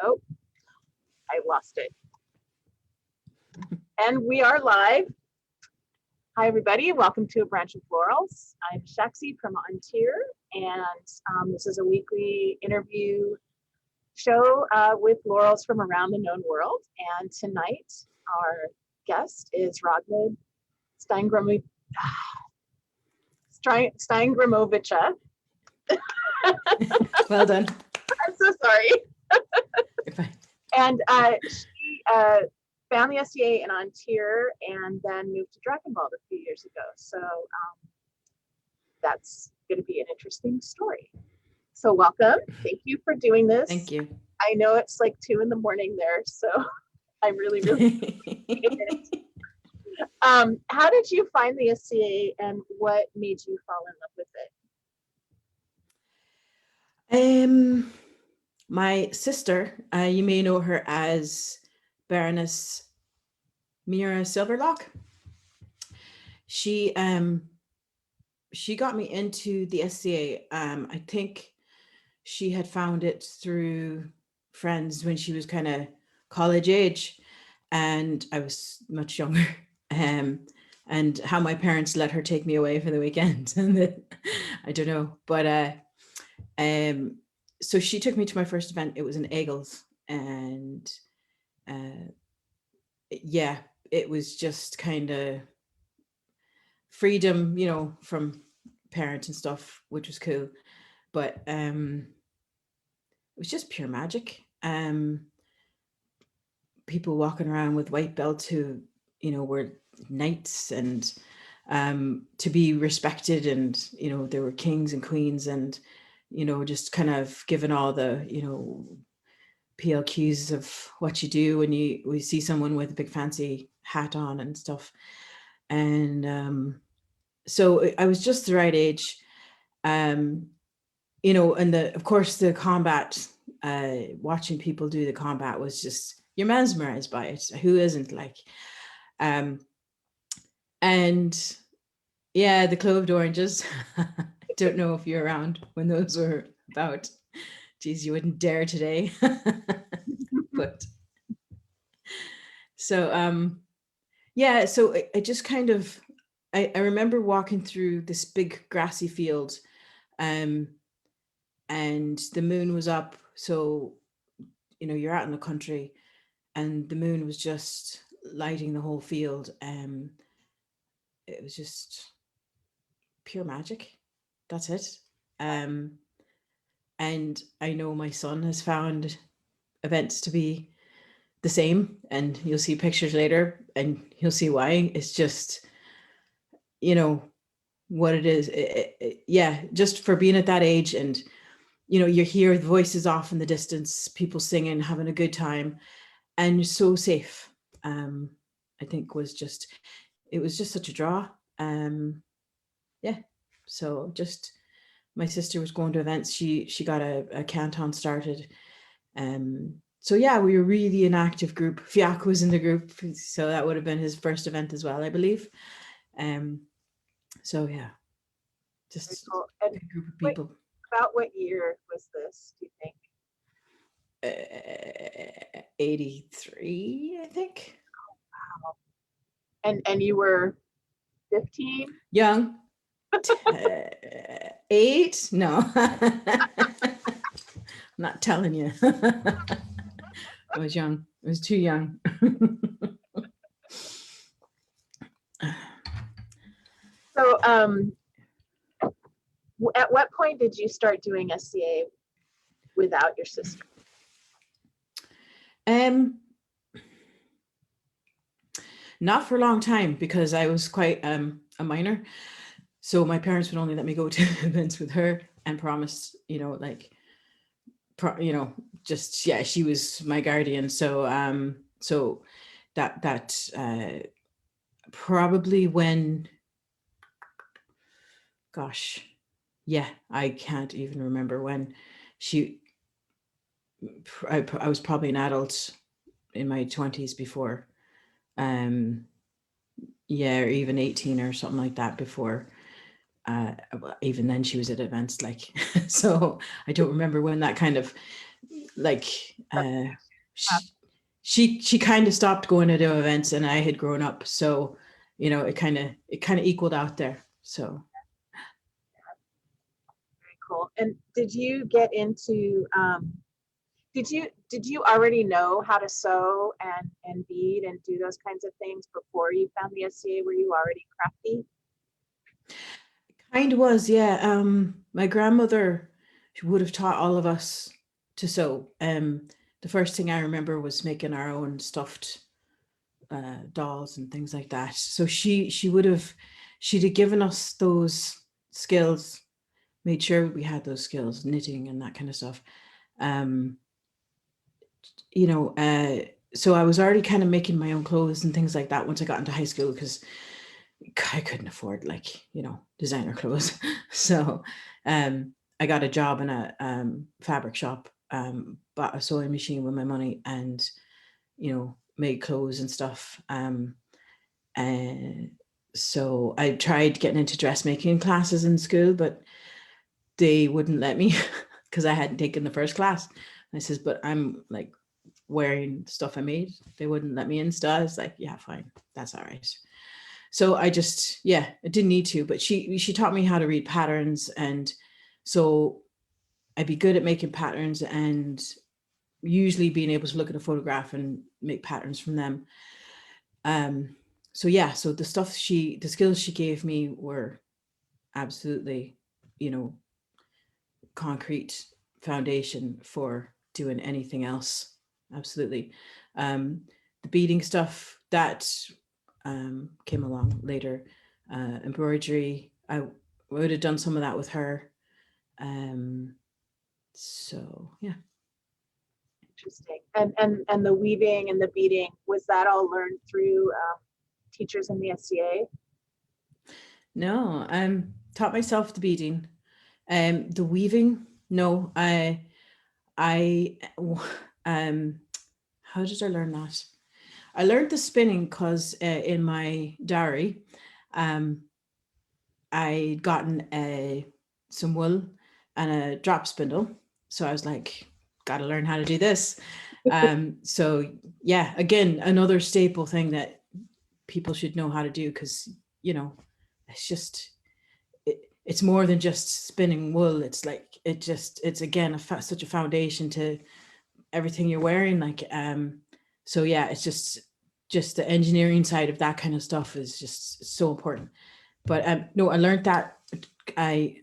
Oh, I lost it. And we are live. Hi, everybody. Welcome to A Branch of Laurels. I'm Shaxi from Untitled, and this is a weekly interview show with Laurels from around the known world. And tonight, our guest is Rogned Steingrimovna. Well done. I'm so sorry. And she found the SCA in Untitled and then moved to Drachenwald a few years ago. So that's going to be an interesting story. So welcome. Thank you for doing this. Thank you. I know it's like 2 a.m. there, so I'm really appreciate it. How did you find the SCA and what made you fall in love with it? My sister, you may know her as Baroness Mira Silverlock. She got me into the SCA. I think she had found it through friends when she was kind of college age, and I was much younger. And how my parents let her take me away for the weekend, I don't know, but so she took me to my first event. It was in Eagles, and yeah, it was just kind of freedom, you know, from parents and stuff, which was cool. But it was just pure magic. People walking around with white belts who, you know, were knights, and to be respected, and, you know, there were kings and queens, and, you know, just kind of given all the, you know, PLQs of what you do when we see someone with a big fancy hat on and stuff. And so I was just the right age, you know, and of course the combat, watching people do the combat was just, you're mesmerized by it. Who isn't, like, and yeah, the cloved oranges. I don't know if you're around when those were about. Geez, you wouldn't dare today. But so yeah, so I just kind of, I remember walking through this big grassy field, and the moon was up. So, you know, you're out in the country and the moon was just lighting the whole field. It was just pure magic. That's it. And I know my son has found events to be the same, and you'll see pictures later and you'll see why. It's just, you know, what it is. Yeah, just for being at that age, and, you know, you hear the voices off in the distance, people singing, having a good time, and so safe. I think it was just such a draw. Yeah, so just, my sister was going to events. She got a canton started. So yeah, we were really an active group. Fiac was in the group, so that would have been his first event as well, I believe. So yeah, just Cool. a group of people. About what year was this, do you think? 83, I think. Oh, wow. And you were 15? Young. 8? No. I'm not telling you. I was young. I was too young. So at what point did you start doing SCA without your sister? Not for a long time, because I was quite a minor. So my parents would only let me go to events with her, and promised, you know, like, you know, just, yeah, she was my guardian. So so that probably when, gosh, yeah, I can't even remember when I was probably an adult in my 20s before, yeah, or even 18 or something like that before. Even then she was at events, like, so I don't remember when that kind of like That's- she kind of stopped going to the events, and I had grown up, so it kind of equaled out there. So very cool. And did you get into did you already know how to sew and bead and do those kinds of things before you found the SCA? Were you already crafty? kind of was, yeah. My grandmother, she would have taught all of us to sew. The first thing I remember was making our own stuffed dolls and things like that. So she'd have given us those skills, made sure we had those skills, knitting and that kind of stuff. Um, you know, so I was already kind of making my own clothes and things like that once I got into high school, because I couldn't afford designer clothes. So I got a job in a fabric shop, bought a sewing machine with my money, and made clothes and stuff. And so I tried getting into dressmaking classes in school, but they wouldn't let me because I hadn't taken the first class. And I says, but I'm like wearing stuff I made. They wouldn't let me in still. I was like, yeah, fine, that's all right. So I just, yeah, I didn't need to, but she taught me how to read patterns. And so I'd be good at making patterns and usually being able to look at a photograph and make patterns from them. So yeah, so the skills she gave me were absolutely, concrete foundation for doing anything else. Absolutely. The beading stuff that came along later. Embroidery, I would have done some of that with her. So yeah. Interesting. And the weaving and the beading, was that all learned through teachers in the SCA? No, taught myself the beading. The weaving, no, how did I learn that? I learned the spinning because in my diary, I'd gotten some wool and a drop spindle. So I was like, got to learn how to do this. So yeah, again, another staple thing that people should know how to do, because, it's just, it's more than just spinning wool. It's like, it's again, such a foundation to everything you're wearing. So yeah, it's just the engineering side of that kind of stuff is just so important. But no, I learned that. I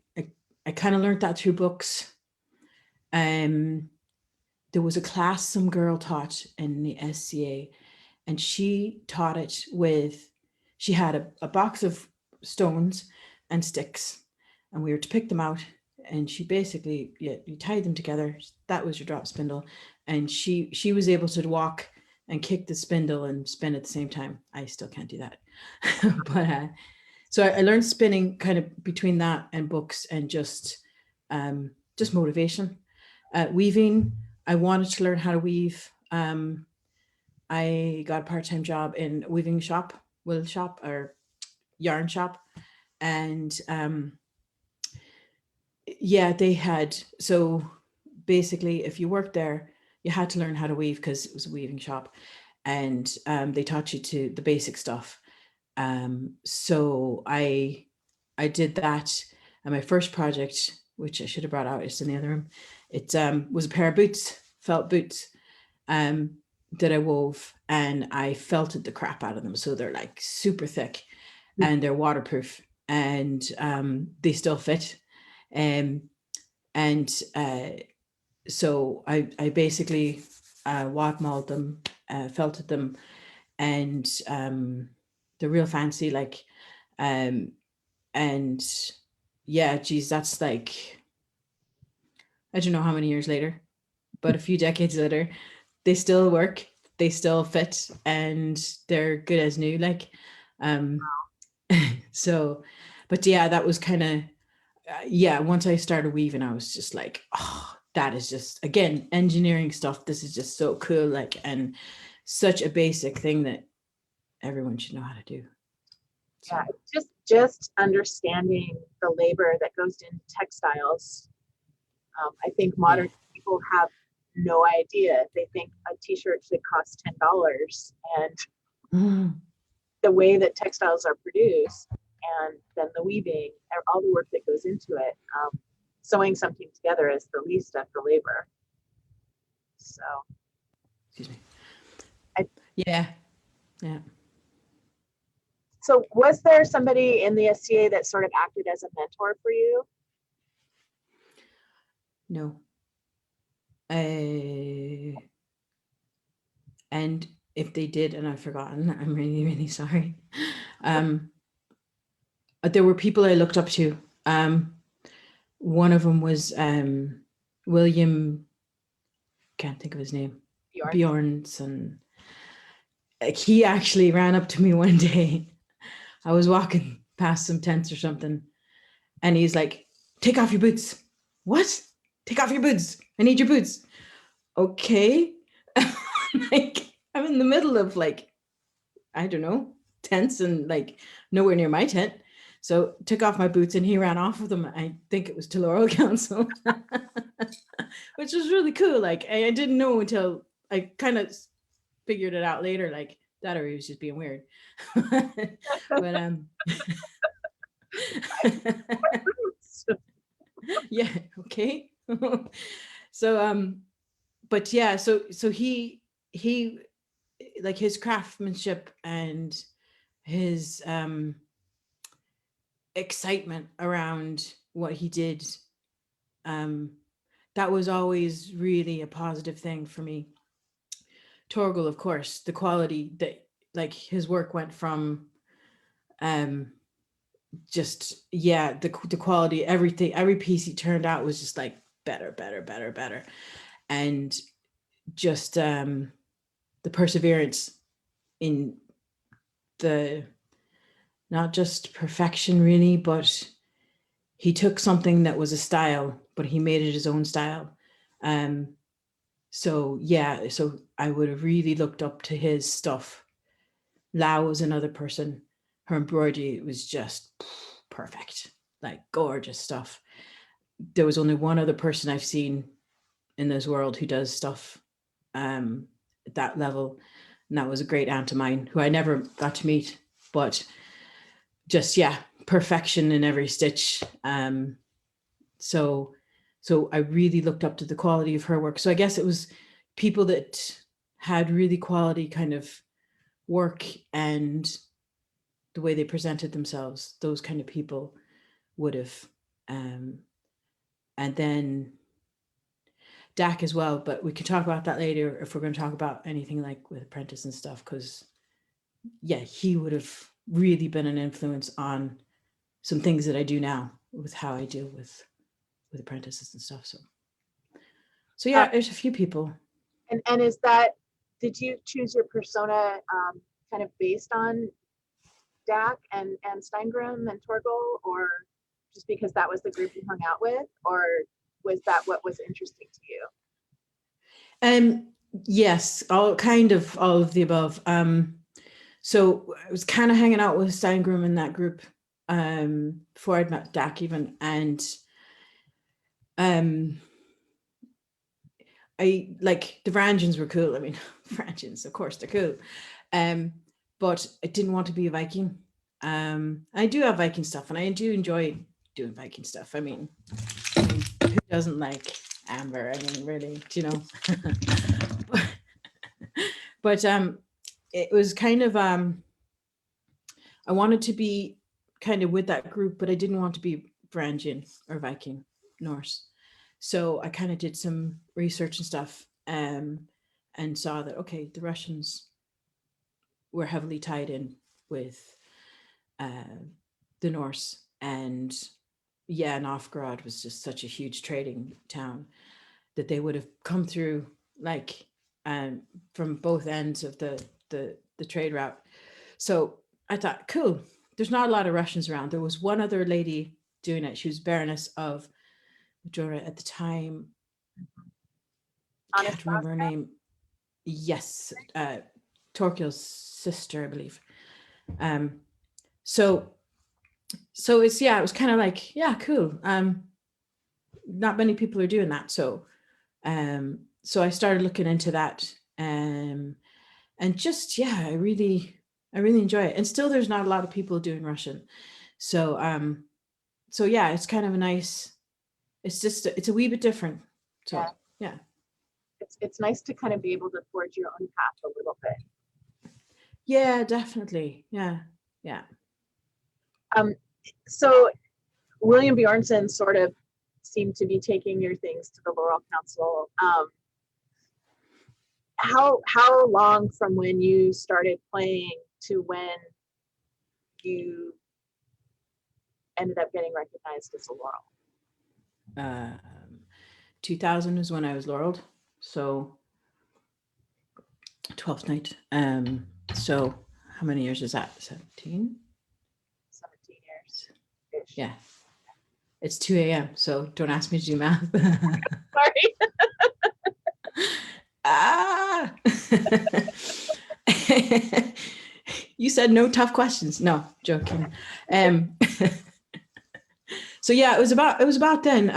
kind of learned that through books. There was a class some girl taught in the SCA, and she taught it with, she had a box of stones and sticks, and we were to pick them out. And she basically, yeah, you tied them together. That was your drop spindle. And she was able to walk and kick the spindle and spin at the same time. I still can't do that. But so I learned spinning kind of between that and books and just motivation. Weaving, I wanted to learn how to weave. I got a part-time job in a weaving shop, wool shop or yarn shop. And yeah, they had, so basically if you worked there, you had to learn how to weave because it was a weaving shop. And they taught you to the basic stuff. So I did that. And my first project, which I should have brought out, it's in the other room. It was a pair of boots, felt boots, that I wove, and I felted the crap out of them. So they're like super thick and they're waterproof, and they still fit. And so I basically wad mauled them, felted them, and they're real fancy, and yeah, geez, that's like, I don't know how many years later, but a few decades later, they still work, they still fit, and they're good as new. Um, so, but yeah, that was kind of, yeah, once I started weaving, I was just like, oh, that is just, again, engineering stuff. This is just so cool, and such a basic thing that everyone should know how to do. So. Yeah, just understanding the labor that goes into textiles. I think modern people have no idea. They think a t-shirt should cost $10, and the way that textiles are produced, and then the weaving, all the work that goes into it, sewing something together is the least of the labor. So, Excuse me. I- Yeah. so was there somebody in the SCA that sort of acted as a mentor for you? No. And if they did, and I've forgotten, I'm really, really sorry. There were people I looked up to. One of them was William, can't think of his name, Bjornson. Like, he actually ran up to me one day. I was walking past some tents or something, and he's like, "Take off your boots." What? Take off your boots. I need your boots. Okay. Like, I'm in the middle of, like, I don't know, tents, and like nowhere near my tent. So took off my boots and he ran off with them. I think it was to Laurel Council, which was really cool. Like, I didn't know until I kind of figured it out later, like that, or he was just being weird. But yeah, okay. So but yeah, so he like, his craftsmanship and his excitement around what he did, that was always really a positive thing for me. Torgel, of course, the quality that, like, his work went from just, yeah, the quality, everything, every piece he turned out was just like better. And just the perseverance in the, not just perfection really, but he took something that was a style, but he made it his own style. So yeah, so I would have really looked up to his stuff. Lau was another person. Her embroidery was just perfect, like gorgeous stuff. There was only one other person I've seen in this world who does stuff at that level, and that was a great aunt of mine who I never got to meet, but just, yeah, perfection in every stitch. So I really looked up to the quality of her work. So I guess it was people that had really quality kind of work, and the way they presented themselves, those kind of people would have. And then Dak as well, but we can talk about that later if we're going to talk about anything like with Apprentice and stuff, because yeah, he would have really been an influence on some things that I do now with how I deal with Apprentices and stuff. So yeah, there's a few people. And is that, did you choose your persona kind of based on Dak and Steingrim and Torgel, or just because that was the group you hung out with, or was that what was interesting to you? Yes, all of the above. So I was kind of hanging out with Steingrim in that group before I'd met Dak even, and I, like, the Varangians were cool. I mean, Varangians, of course, they're cool. But I didn't want to be a Viking. I do have Viking stuff, and I do enjoy doing Viking stuff. I mean, who doesn't like Amber? I mean, really, you know. But it was kind of I wanted to be kind of with that group, but I didn't want to be Varangian or Viking Norse. So I kind of did some research and stuff, and saw that, okay, the Russians were heavily tied in with the Norse, and yeah, Novgorod was just such a huge trading town that they would have come through, like, from both ends of the trade route. So I thought, cool, there's not a lot of Russians around. There was one other lady doing it. She was Baroness of Majora at the time. I can't remember her name. Yes, Torquil's sister, I believe. So it's, yeah, it was kind of like, yeah, cool. Not many people are doing that. So so I started looking into that, and just, yeah, I really enjoy it. And still there's not a lot of people doing Russian. So so yeah, it's kind of a nice, it's just it's a wee bit different. So Yeah. yeah. It's nice to kind of be able to forge your own path a little bit. Yeah, definitely. Yeah. Yeah. So William Bjornson sort of seemed to be taking your things to the Laurel Council. How long from when you started playing to when you ended up getting recognized as a Laurel? 2000 is when I was laureled. So 12th night. So how many years is that? 17? 17 years. Yeah. It's 2 a.m. So don't ask me to do math. Sorry. Ah. You said no tough questions. No, joking. So yeah, it was about then.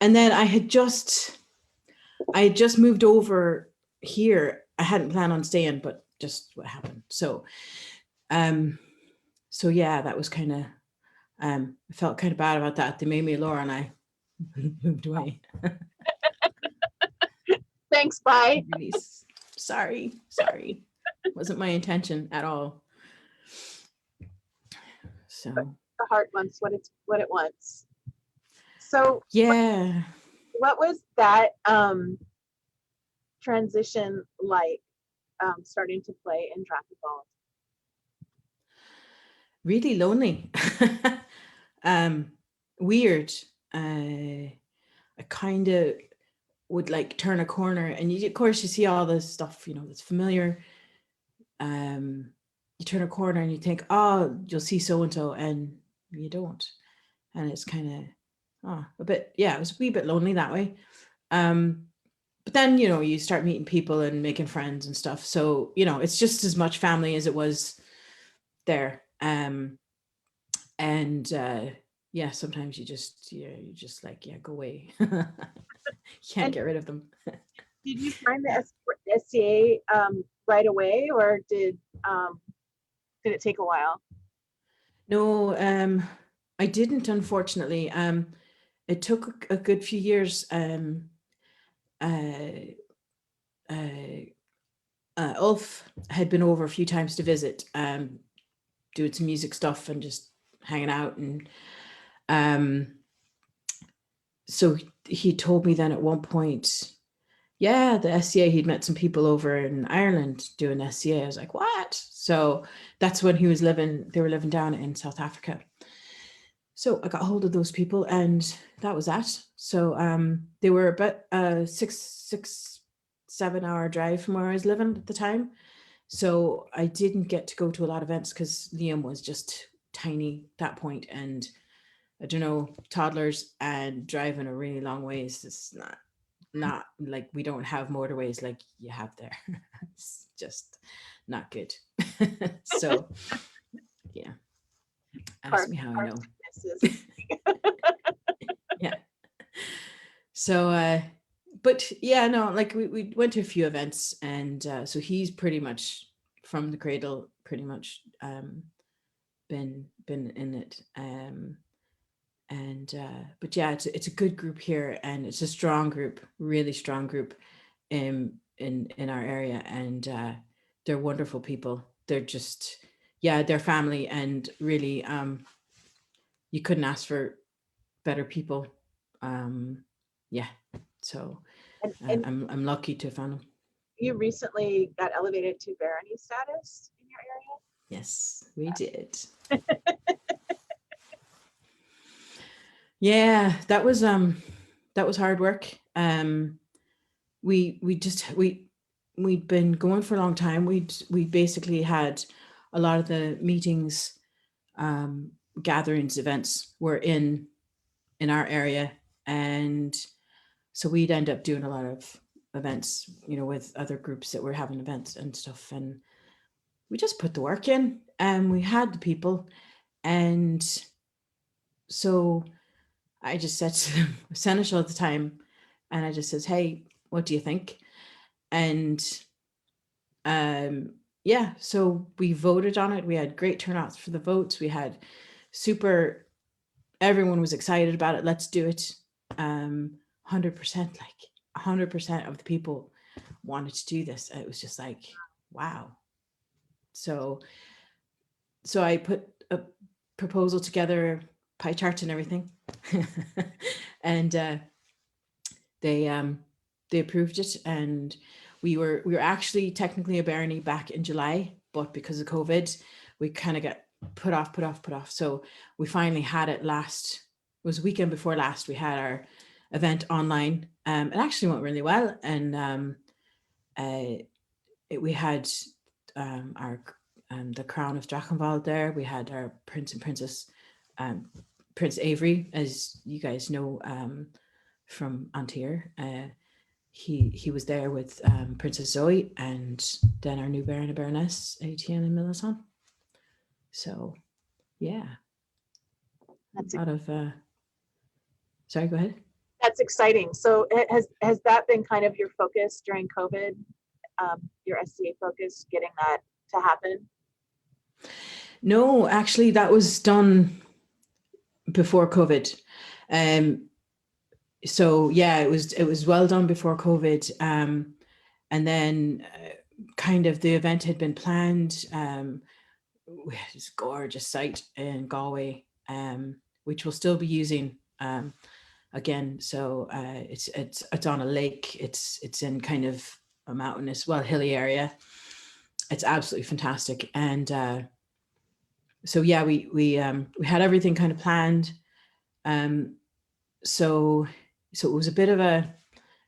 And then I had just moved over here. I hadn't planned on staying, but just what happened. So so yeah, that was kind of, I felt kind of bad about that. They made me Laura and I moved away. Thanks, bye. Really sorry. Wasn't my intention at all. So The heart wants what it wants. So yeah. what was that transition like, starting to play in Drachenwald? Really lonely. Weird. I kind of would like turn a corner, and of course you see all this stuff, that's familiar. You turn a corner and you think, oh, you'll see so and so, and you don't. And it's kind of a bit, yeah, it was a wee bit lonely that way. But then, you start meeting people and making friends and stuff. So, it's just as much family as it was there. And yeah, sometimes you just like, yeah, go away. Can't And get rid of them. did you find the SCA right away, or did it take a while? No, I didn't, unfortunately. It took a good few years. Ulf had been over a few times to visit, doing some music stuff and just hanging out. And so he told me then at one point, yeah, the SCA, he'd met some people over in Ireland doing SCA. I was like, what? So that's when they were living down in South Africa. So I got hold of those people, and that was that. So they were about a 7 hour drive from where I was living at the time. So I didn't get to go to a lot of events because Liam was just tiny at that point, and I don't know, toddlers and driving a really long ways is not like, we don't have motorways like you have there. It's just not good. So yeah, ask me how I know. Yeah. So but yeah, no, like we went to a few events, and so he's pretty much from the cradle, pretty much been in it. And but yeah, it's a good group here, and it's a strong group, really strong group in our area. And they're wonderful people. They're just, yeah, they're family, and really you couldn't ask for better people. Yeah, so And I'm lucky to have found them. you recently got elevated to barony status in your area? Yes, we did. Yeah, that was hard work. We'd been going for a long time. We basically had a lot of the meetings, gatherings, events were in our area, and so we'd end up doing a lot of events, with other groups that were having events and stuff, and we just put the work in, and we had the people. And so I just said to them, Seneschal at the time, and I just says, hey, What do you think? And yeah, so we voted on it. We had great turnouts for the votes. We had everyone was excited about it. Let's do it. 100%, like 100% of the people wanted to do this. It was just like, wow. So I put a proposal together, pie chart and everything. And they approved it, and we were actually technically a barony back in July, but because of COVID, we kind of got put off. So we finally had it it was weekend before last, we had our event online. It actually went really well, and we had the crown of Drachenwald there. We had our prince and princess, Prince Avery, as you guys know, from Antir. He was there with Princess Zoe, and then our new Baron and Baroness, Etienne and Millicent. So yeah, That's a lot of sorry, go ahead. That's exciting. So has that been kind of your focus during COVID, your SCA focus, getting that to happen? No, actually, that was done before COVID. So yeah, it was well done before COVID. And then kind of the event had been planned. We had this gorgeous site in Galway, which we'll still be using again. So it's on a lake. It's in kind of a mountainous, hilly area. It's absolutely fantastic. And so yeah, we had everything kind of planned. So it was a bit of a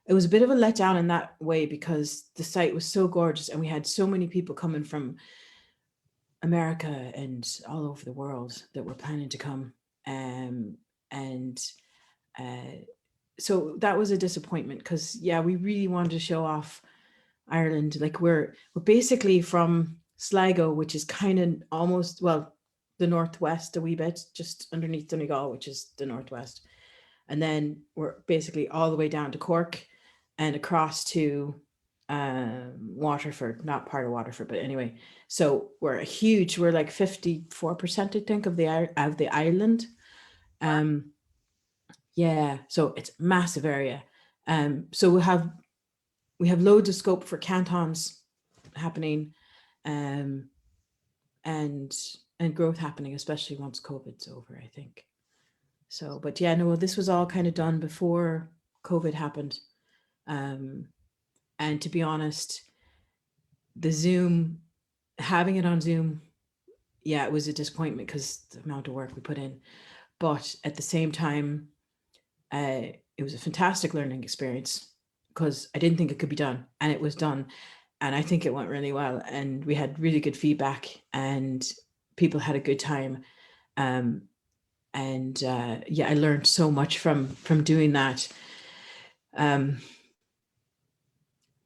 letdown in that way, because the site was so gorgeous and we had so many people coming from America and all over the world that were planning to come. So that was a disappointment, because yeah, we really wanted to show off Ireland. Like we're basically from Sligo, which is kind of almost, the northwest a wee bit, just underneath Donegal, which is the northwest. And then we're basically all the way down to Cork and across to Waterford, not part of Waterford, but anyway. So we're like 54%, I think, of the island. Yeah, so it's a massive area. So we have loads of scope for cantons happening, and growth happening, especially once COVID's over, I think. So, but yeah, no, this was all kind of done before COVID happened. And to be honest, having it on Zoom, yeah, it was a disappointment because the amount of work we put in. But at the same time, it was a fantastic learning experience, because I didn't think it could be done, and it was done. And I think it went really well, and we had really good feedback, and people had a good time. And yeah, I learned so much from doing that.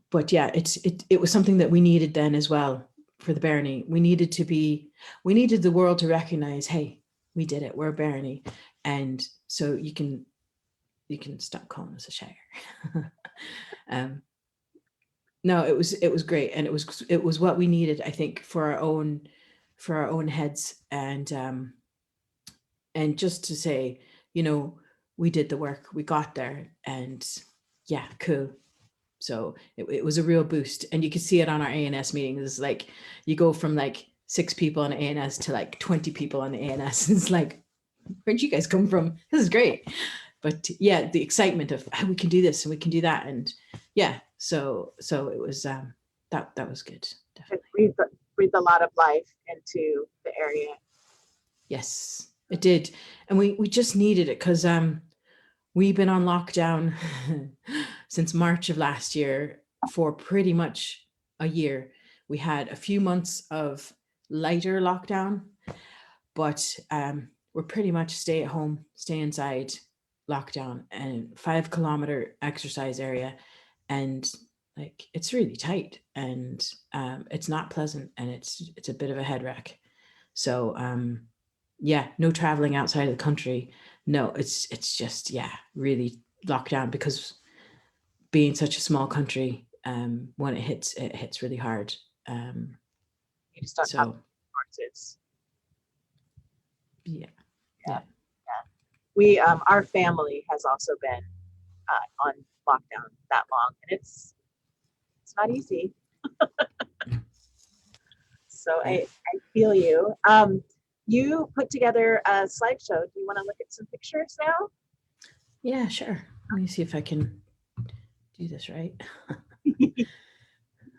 But yeah, it was something that we needed then as well for the barony. We needed the world to recognize, hey, we did it. We're a barony, and so you can stop calling us a shire. No, it was great, and it was what we needed, I think, for our own heads, and just to say, we did the work, we got there, and yeah, cool. So it was a real boost, and you could see it on our ANS meetings. It's like you go from like 6 people on ANS to like 20 people on the ANS. It's like, where'd you guys come from? This is great. But yeah, the excitement of we can do this and we can do that, and yeah, so it was that was good. Definitely. It breathed a lot of life into the area. Yes, it did, and we just needed it, because we've been on lockdown since March of last year for pretty much a year. We had a few months of lighter lockdown, but we're pretty much stay at home, stay inside lockdown, and 5-kilometer exercise area. And like, it's really tight, and it's not pleasant, and it's a bit of a head wreck. So yeah, no traveling outside of the country. No, it's just, yeah, really locked down, because being such a small country, when it hits really hard. You just don't have So resources. yeah. We, our family has also been on lockdown that long, and it's not easy. So Yeah. I feel you. You put together a slideshow. Do you want to look at some pictures now? Yeah, sure. Let me see if I can do this right.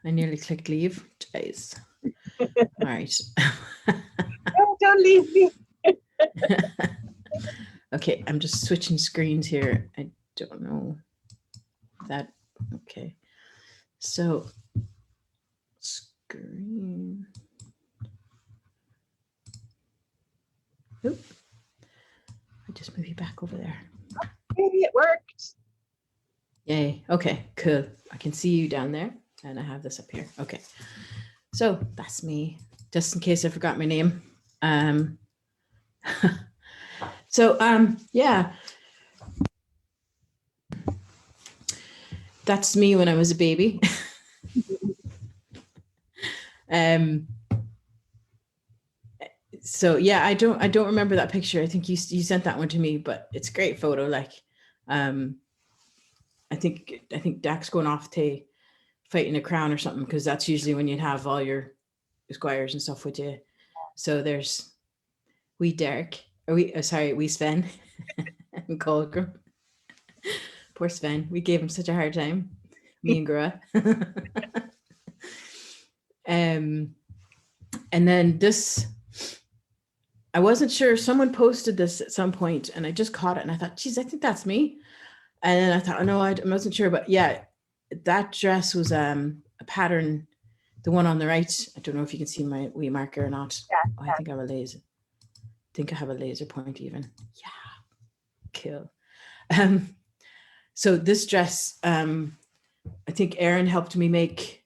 I nearly clicked leave. Jeez. All right. No, don't leave me. Okay, I'm just switching screens here. I don't know that. Okay. So screen. Oop. I just move you back over there. Hey, it worked. Yay. Okay, cool. I can see you down there and I have this up here. Okay. So that's me, just in case I forgot my name. Yeah. That's me when I was a baby. So yeah, I don't remember that picture. I think you sent that one to me, but it's a great photo. Like, I think Dak's going off to fight in a crown or something, because that's usually when you'd have all your squires and stuff with you. So there's wee Derek, or wee Sven and Colgrim. Poor Sven, we gave him such a hard time. Me and Grua. And then this, I wasn't sure. Someone posted this at some point, and I just caught it, and I thought, geez, I think that's me. And then I thought, oh no, I wasn't sure, but yeah, that dress was a pattern. The one on the right. I don't know if you can see my wee marker or not. Yeah, oh, I think I have a laser. I think I have a laser point even. Yeah, cool. So this dress, I think Erin helped me make.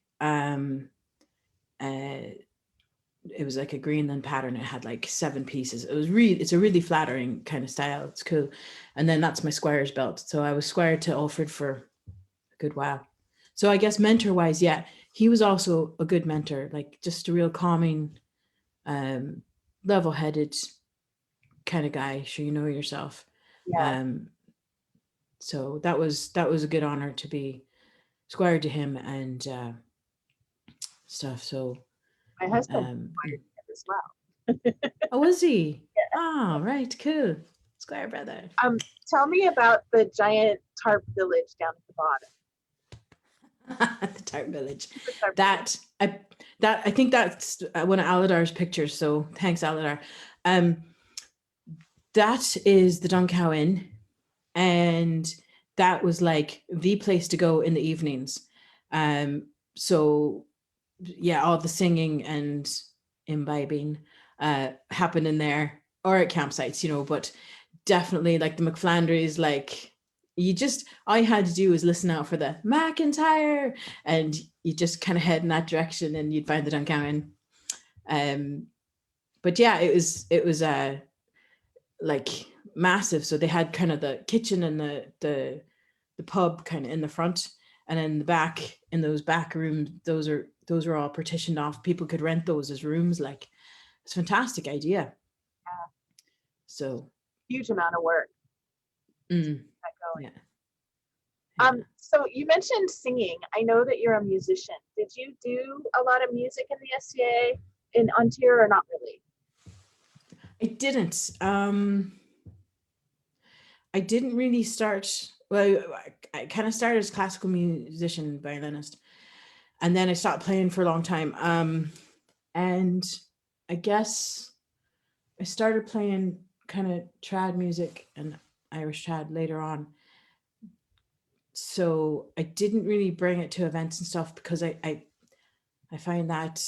It was like a Greenland pattern. It had like 7 pieces. It's a really flattering kind of style. It's cool. And then that's my squire's belt. So I was squire to Alfred for a good while. So I guess mentor wise, yeah, he was also a good mentor, like just a real calming, level headed kind of guy. Sure, you know yourself. yeah. So that was a good honor to be squire to him and stuff. So My husband as well. oh, was he? Oh, right, cool. Squire brother. Tell me about the giant tarp village down at the bottom. The Tarp Village. The tarp I think that's one of Aladar's pictures. So thanks, Aladar. That is the Duncow Inn, and that was like the place to go in the evenings. So yeah, all the singing and imbibing happened in there, or at campsites, but definitely like the McFlandrys, like all you had to do was listen out for the McIntyre, and you just kind of head in that direction and you'd find the Duncowan. But yeah, it was like massive. So they had kind of the kitchen and the pub kind of in the front, and in the back, in those back rooms, those are all partitioned off. People could rent those as rooms. Like, it's a fantastic idea. So huge amount of work. yeah. So you mentioned singing. I know that you're a musician. Did you do a lot of music in the SCA in Ontario, or not really? I didn't. I didn't really start. Well, I kind of started as a classical musician, violinist, and then I stopped playing for a long time. And I guess I started playing kind of trad music and Irish trad later on. So I didn't really bring it to events and stuff, because I find that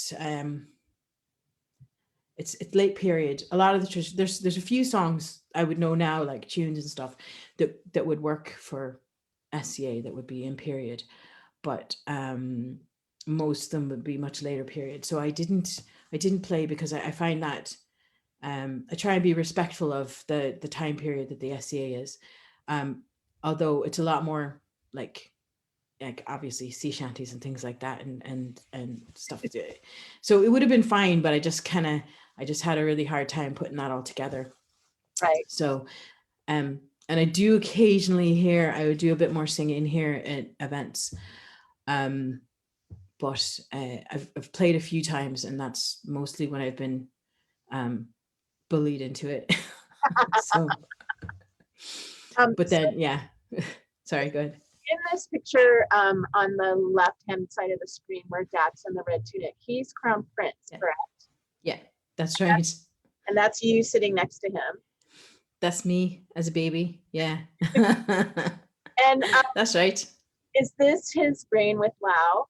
it's late period. A lot of there's a few songs I would know now, like tunes and stuff, that would work for SCA, that would be in period, but most of them would be much later period. So I didn't play, because I find that I try and be respectful of the time period that the SCA is, although it's a lot more like like obviously sea shanties and things like that and stuff. So it would have been fine, but I just had a really hard time putting that all together. Right. So and I do occasionally I would do a bit more singing here at events. But I've played a few times, and that's mostly when I've been bullied into it. So but So then yeah. Sorry, go ahead. in this picture, on the left-hand side of the screen where Dax in the red tunic, he's Crown Prince, Yeah. correct? Yeah, that's right. And that's you sitting next to him. That's me as a baby. Yeah. And That's right. is this his brain with Lau?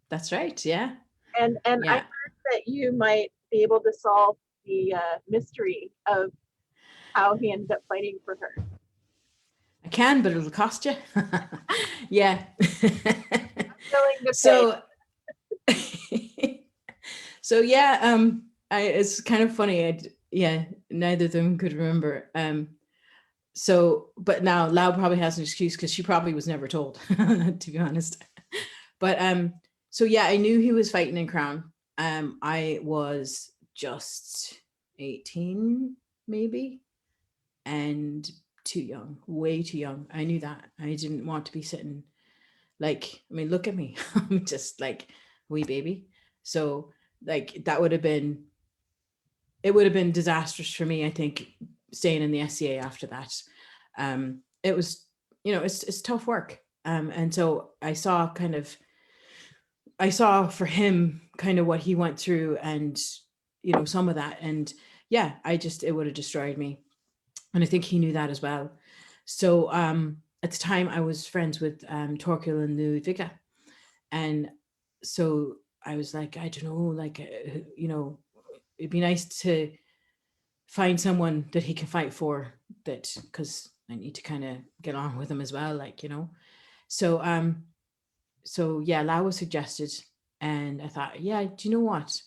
That's right. Yeah. And I Yeah. heard that you might be able to solve the mystery of how he ended up fighting for her. I can, but it'll cost you. Yeah. Willing to So so yeah, it's kind of funny. Neither of them could remember. So, but now Lau probably has an excuse because she probably was never told, to be honest. But so yeah, I knew he was fighting in Crown. I was just 18, maybe, and too young, way too young. I knew that. I didn't want to be sitting like, I mean, look at me. I'm just like wee baby. So like it would have been disastrous for me, I think, staying in the SCA after that. It was, it's tough work. And so I saw for him kind of what he went through and, some of that. And yeah, it would have destroyed me. And I think he knew that as well. So at the time I was friends with Torquil and Ludvika. And so I was like, I don't know, like, it'd be nice to find someone that he can fight for, that, because I need to kind of get on with him as well, like, so yeah, Lau was suggested, and I thought, yeah, do you know what?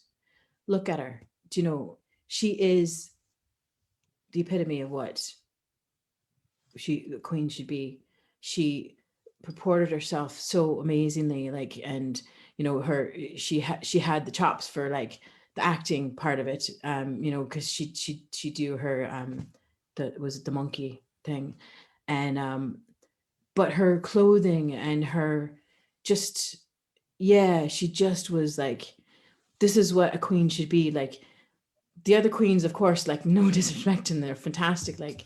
Look at her. Do you know, she is the epitome of what the queen should be. She purported herself so amazingly, like, and she had the chops for like the acting part of it, because she do her the monkey thing, and but her clothing and her just, yeah, she just was like, this is what a queen should be like. The other queens, of course, like, no disrespect, and they're fantastic, like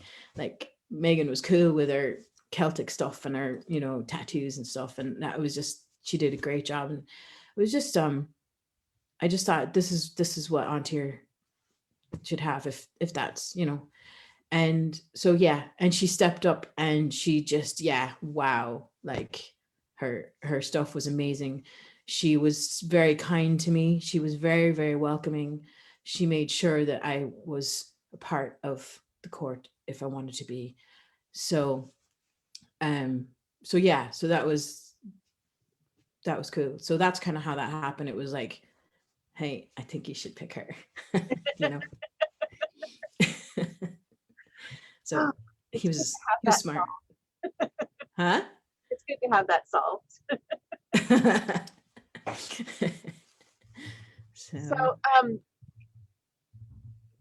Megan was cool with her Celtic stuff and her tattoos and stuff, and that was just, she did a great job. And it was just I just thought, this is what Antir should have, if that's, and so yeah, and she stepped up, and she just, yeah, wow, like her stuff was amazing. She was very kind to me. She was very, very welcoming. She made sure that I was a part of the court if I wanted to be. So yeah, so that was cool. So that's kind of how that happened. It was like, hey, I think you should pick her. So he was smart. Huh? It's good to have that solved. So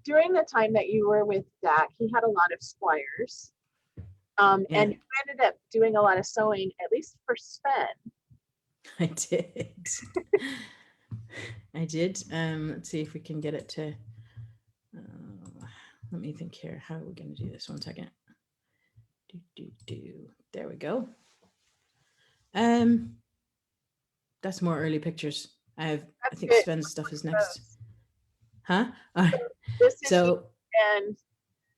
during the time that you were with Dak, he had a lot of squires. And you ended up doing a lot of sewing, at least for Sven. I did. I did. Let's see if we can get it to. Let me think here. How are we going to do this? 1 second. There we go. That's more early pictures. I think good. Sven's stuff is next. Huh? So and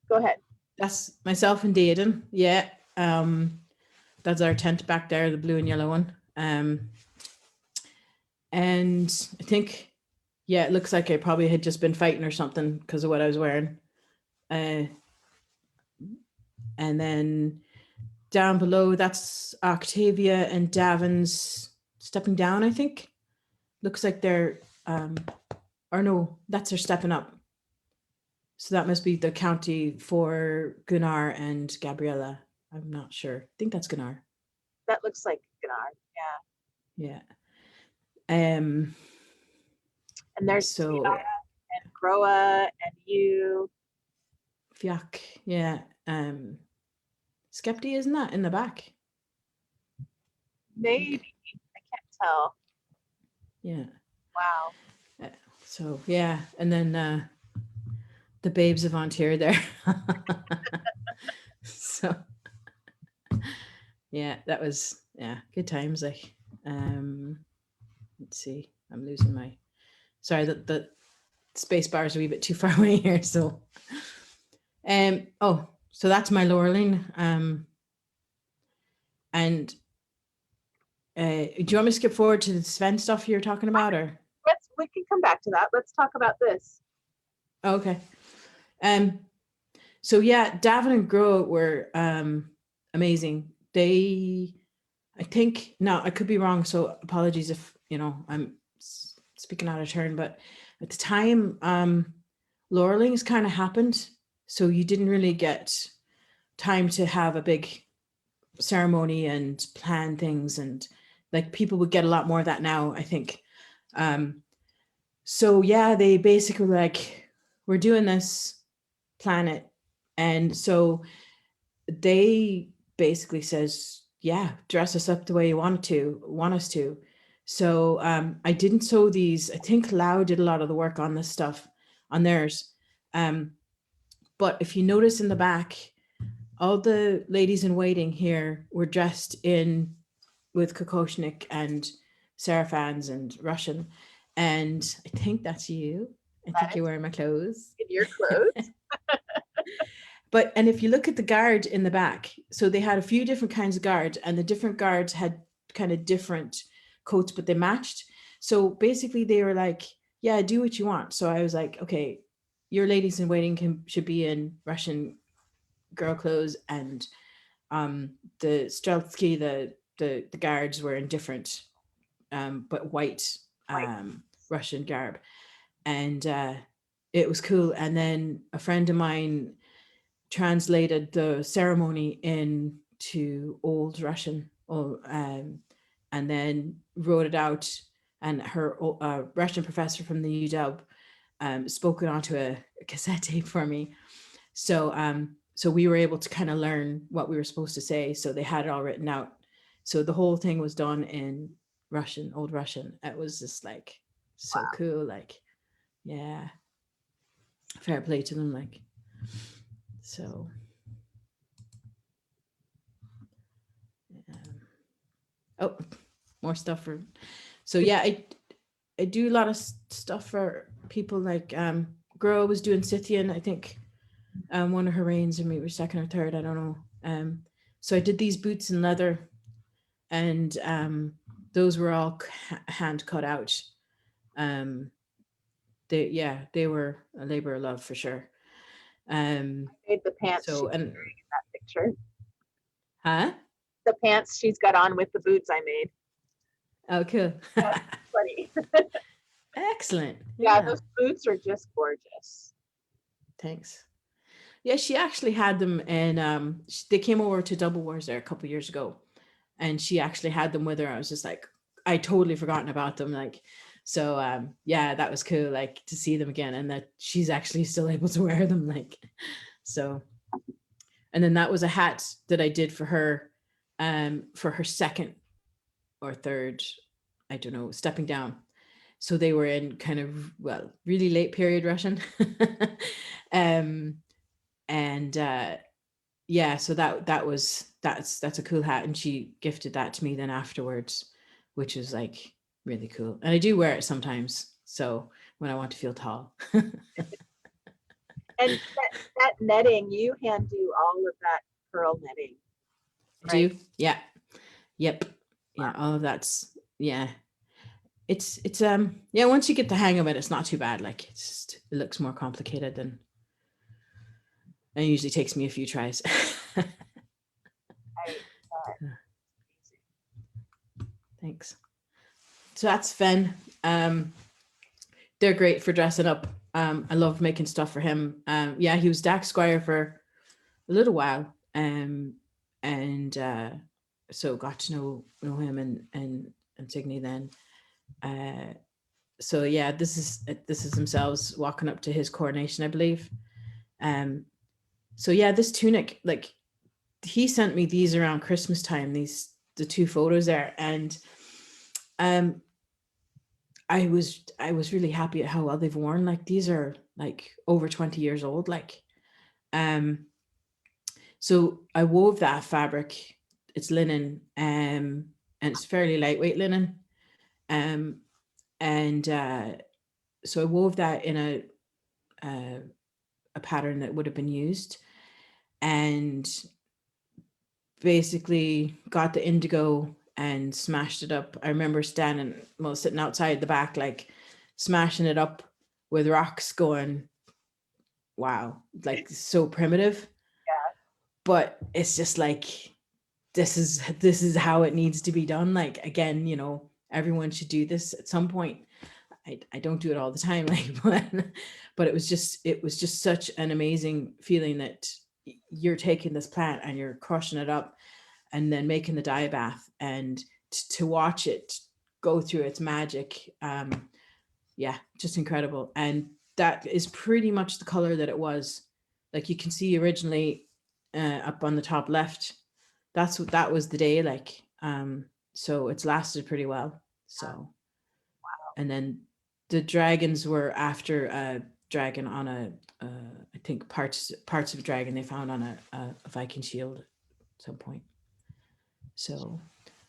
go ahead. That's myself and Deaden. Yeah. That's our tent back there, the blue and yellow one. And I think, yeah, it looks like I probably had just been fighting or something because of what I was wearing. And then down below, that's Octavia and Davin's stepping down, I think. Looks like they're, or no, that's her stepping up. So that must be the county for Gunnar and Gabriella. I'm not sure. I think that's Gunnar. That looks like Gunnar. Yeah. Yeah. And there's So and Groa and you. Fiak, yeah. Skepti, isn't that in the back? Maybe. I can't tell. Yeah. Wow. So yeah, and then the babes of Ontario there. So yeah, that was good times. Like, let's see, I'm losing my. Sorry, the space bar is a wee bit too far away here. So, oh, so that's my Laureline. And do you want me to skip forward to the Sven stuff you're talking about, or? We can come back to that. Let's talk about this. Okay. So yeah, Davin and Gro were amazing. I think, now I could be wrong, so apologies if I'm speaking out of turn, but at the time, Laurelings kind of happened, so you didn't really get time to have a big ceremony and plan things, and like people would get a lot more of that now, I think. So yeah, they basically like, we're doing this planet, and so they basically says, yeah, dress us up the way you want us to. So I didn't sew these. I think Lau did a lot of the work on this stuff on theirs. But if you notice in the back, all the ladies in waiting here were dressed in with Kokoshnik and Sarafans and Russian. And I think that's you. I think you're wearing my clothes. In your clothes. But, and if you look at the guard in the back, so they had a few different kinds of guards, and the different guards had kind of different coats, but they matched. So basically they were like, yeah, do what you want. So I was like, okay, your ladies in waiting should be in Russian girl clothes, and the Streltsky, the guards were in different but white Russian garb. And it was cool. And then a friend of mine translated the ceremony into Old Russian, and then wrote it out. And her Russian professor from the UW spoke it onto a cassette tape for me. So we were able to kind of learn what we were supposed to say. So they had it all written out. So the whole thing was done in Russian, Old Russian. It was just like so Wow. cool. Like, yeah, fair play to them. Like, so. Oh, more stuff for. So yeah, I do a lot of stuff for people like Girl was doing Scythian, I think. One of her reigns, and maybe second or third, I don't know. So I did these boots in leather, and those were all hand cut out. They were a labor of love for sure. I made the pants So, and in that picture. huh? The pants she's got on with the boots I made. Oh, cool. Funny. Excellent. Yeah, those boots are just gorgeous. Thanks. Yeah, she actually had them, and they came over to Double Wars there a couple of years ago, and she actually had them with her. I was just like, I totally forgotten about them. Like, so yeah, that was cool. Like to see them again, and that she's actually still able to wear them. Like, so, and then that was a hat that I did for her second or third, I don't know, stepping down. So they were in kind of, well, really late period Russian. And yeah, so that's a cool hat, and she gifted that to me then afterwards, which is like really cool. And I do wear it sometimes, so when I want to feel tall. And that netting, you hand do all of that pearl netting. Right? Do? Yeah. Yep. Yeah, all of that's, yeah. It's yeah, once you get the hang of it, it's not too bad. Like it looks more complicated than it usually takes me a few tries. Thanks. So that's Fen. They're great for dressing up. I love making stuff for him. Yeah, he was Dax Squire for a little while. And so got to know him and Signe then. So yeah, this is themselves walking up to his coronation, I believe. So yeah, this tunic, like, he sent me these around Christmas time, the two photos there, and I was really happy at how well they've worn. Like, these are like over 20 years old. Like, so I wove that fabric. It's linen, and it's fairly lightweight linen. And so I wove that in a pattern that would have been used, and basically got the indigo and smashed it up. I remember sitting outside the back, like smashing it up with rocks, going, wow, like, so primitive. Yeah. But it's just like, this is how it needs to be done. Like, again, everyone should do this at some point. I don't do it all the time, like, but it was just such an amazing feeling that you're taking this plant and you're crushing it up and then making the dye bath, and to watch it go through its magic. Yeah, just incredible. And that is pretty much the color that it was. Like, you can see originally, up on the top left, that was the day, like, so it's lasted pretty well. So, and then the dragons were after a dragon on I think parts of a dragon they found on a Viking shield at some point. So,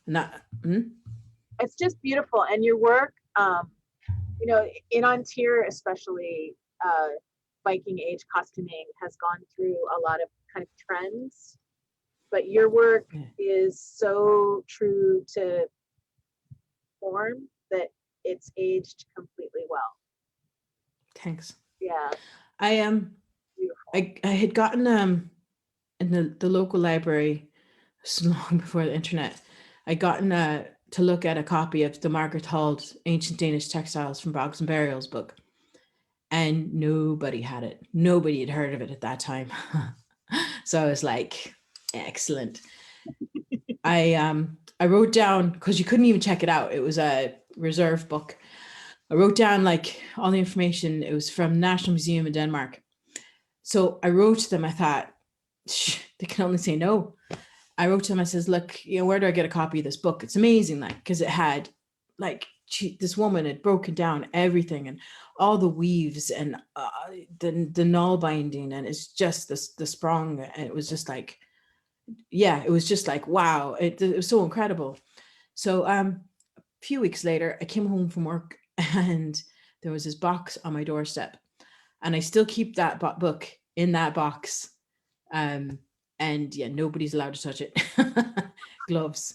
and that It's just beautiful. And your work, in Ontario especially, Viking age costuming has gone through a lot of kind of trends, but your work is so true to form that it's aged completely well. Thanks. Yeah. I I had gotten in the local library, so long before the internet, I'd gotten to look at a copy of the Margaret Hald Ancient Danish Textiles from Bogs and Burials book, and nobody had it. Nobody had heard of it at that time. So I was like, excellent. I wrote down, because you couldn't even check it out. It was a reserve book. I wrote down like all the information. It was from National Museum in Denmark. So I wrote to them. I thought, they can only say no. I wrote to them. I says, look, where do I get a copy of this book? It's amazing, like, because it had, like, this woman had broken down everything and all the weaves and the null binding, and it's just the sprung, and it was just like, yeah, it was just like, wow, it was so incredible. So a few weeks later, I came home from work and there was this box on my doorstep, and I still keep that book in that box. And yeah, nobody's allowed to touch it. Gloves.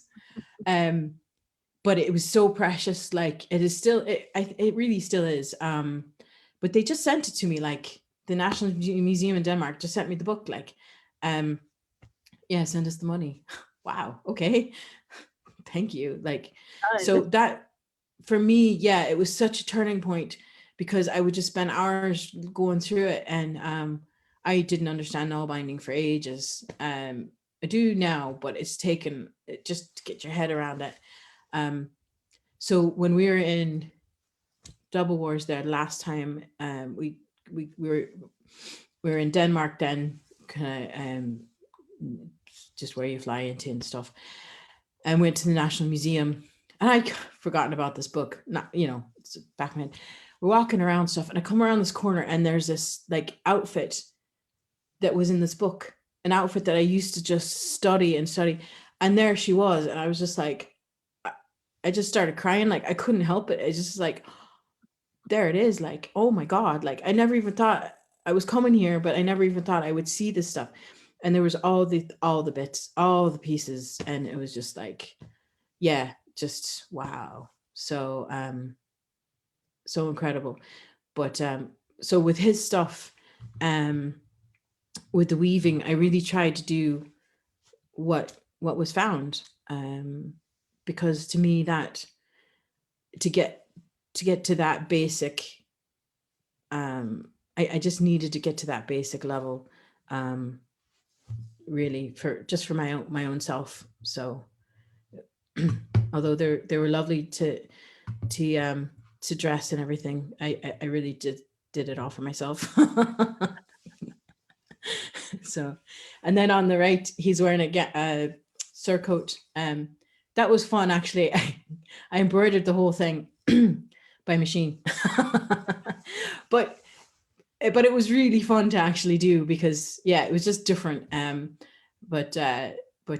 But it was so precious. Like, it is still, it really still is. But they just sent it to me, like, the National Museum in Denmark just sent me the book, like, yeah, send us the money. Wow. Okay. Thank you. Like, so that, for me, yeah, it was such a turning point, because I would just spend hours going through it, and I didn't understand null binding for ages. I do now, but it's taken just to get your head around it. So when we were in Double Wars there last time, we were in Denmark then, kind of just where you fly into and stuff, and went to the National Museum. And I forgotten about this book. Not, it's back in. We're walking around stuff, and I come around this corner, and there's this like outfit that was in this book, an outfit that I used to just study, and there she was, and I was just like, I just started crying. Like, I couldn't help it. It's just like, there it is. Like, oh my God. Like, I never even thought I was coming here, but I never even thought I would see this stuff. And there was all the bits, all the pieces, and it was just like, yeah, just wow. So so incredible. But so with his stuff, with the weaving, I really tried to do what was found, because to me, that to get to that basic, I just needed to get to that basic level, really, for my own self. So Although they were lovely to dress and everything. I really did it all for myself. So, and then on the right, he's wearing a surcoat. That was fun, actually. I embroidered the whole thing by machine, but it was really fun to actually do, because yeah, it was just different. But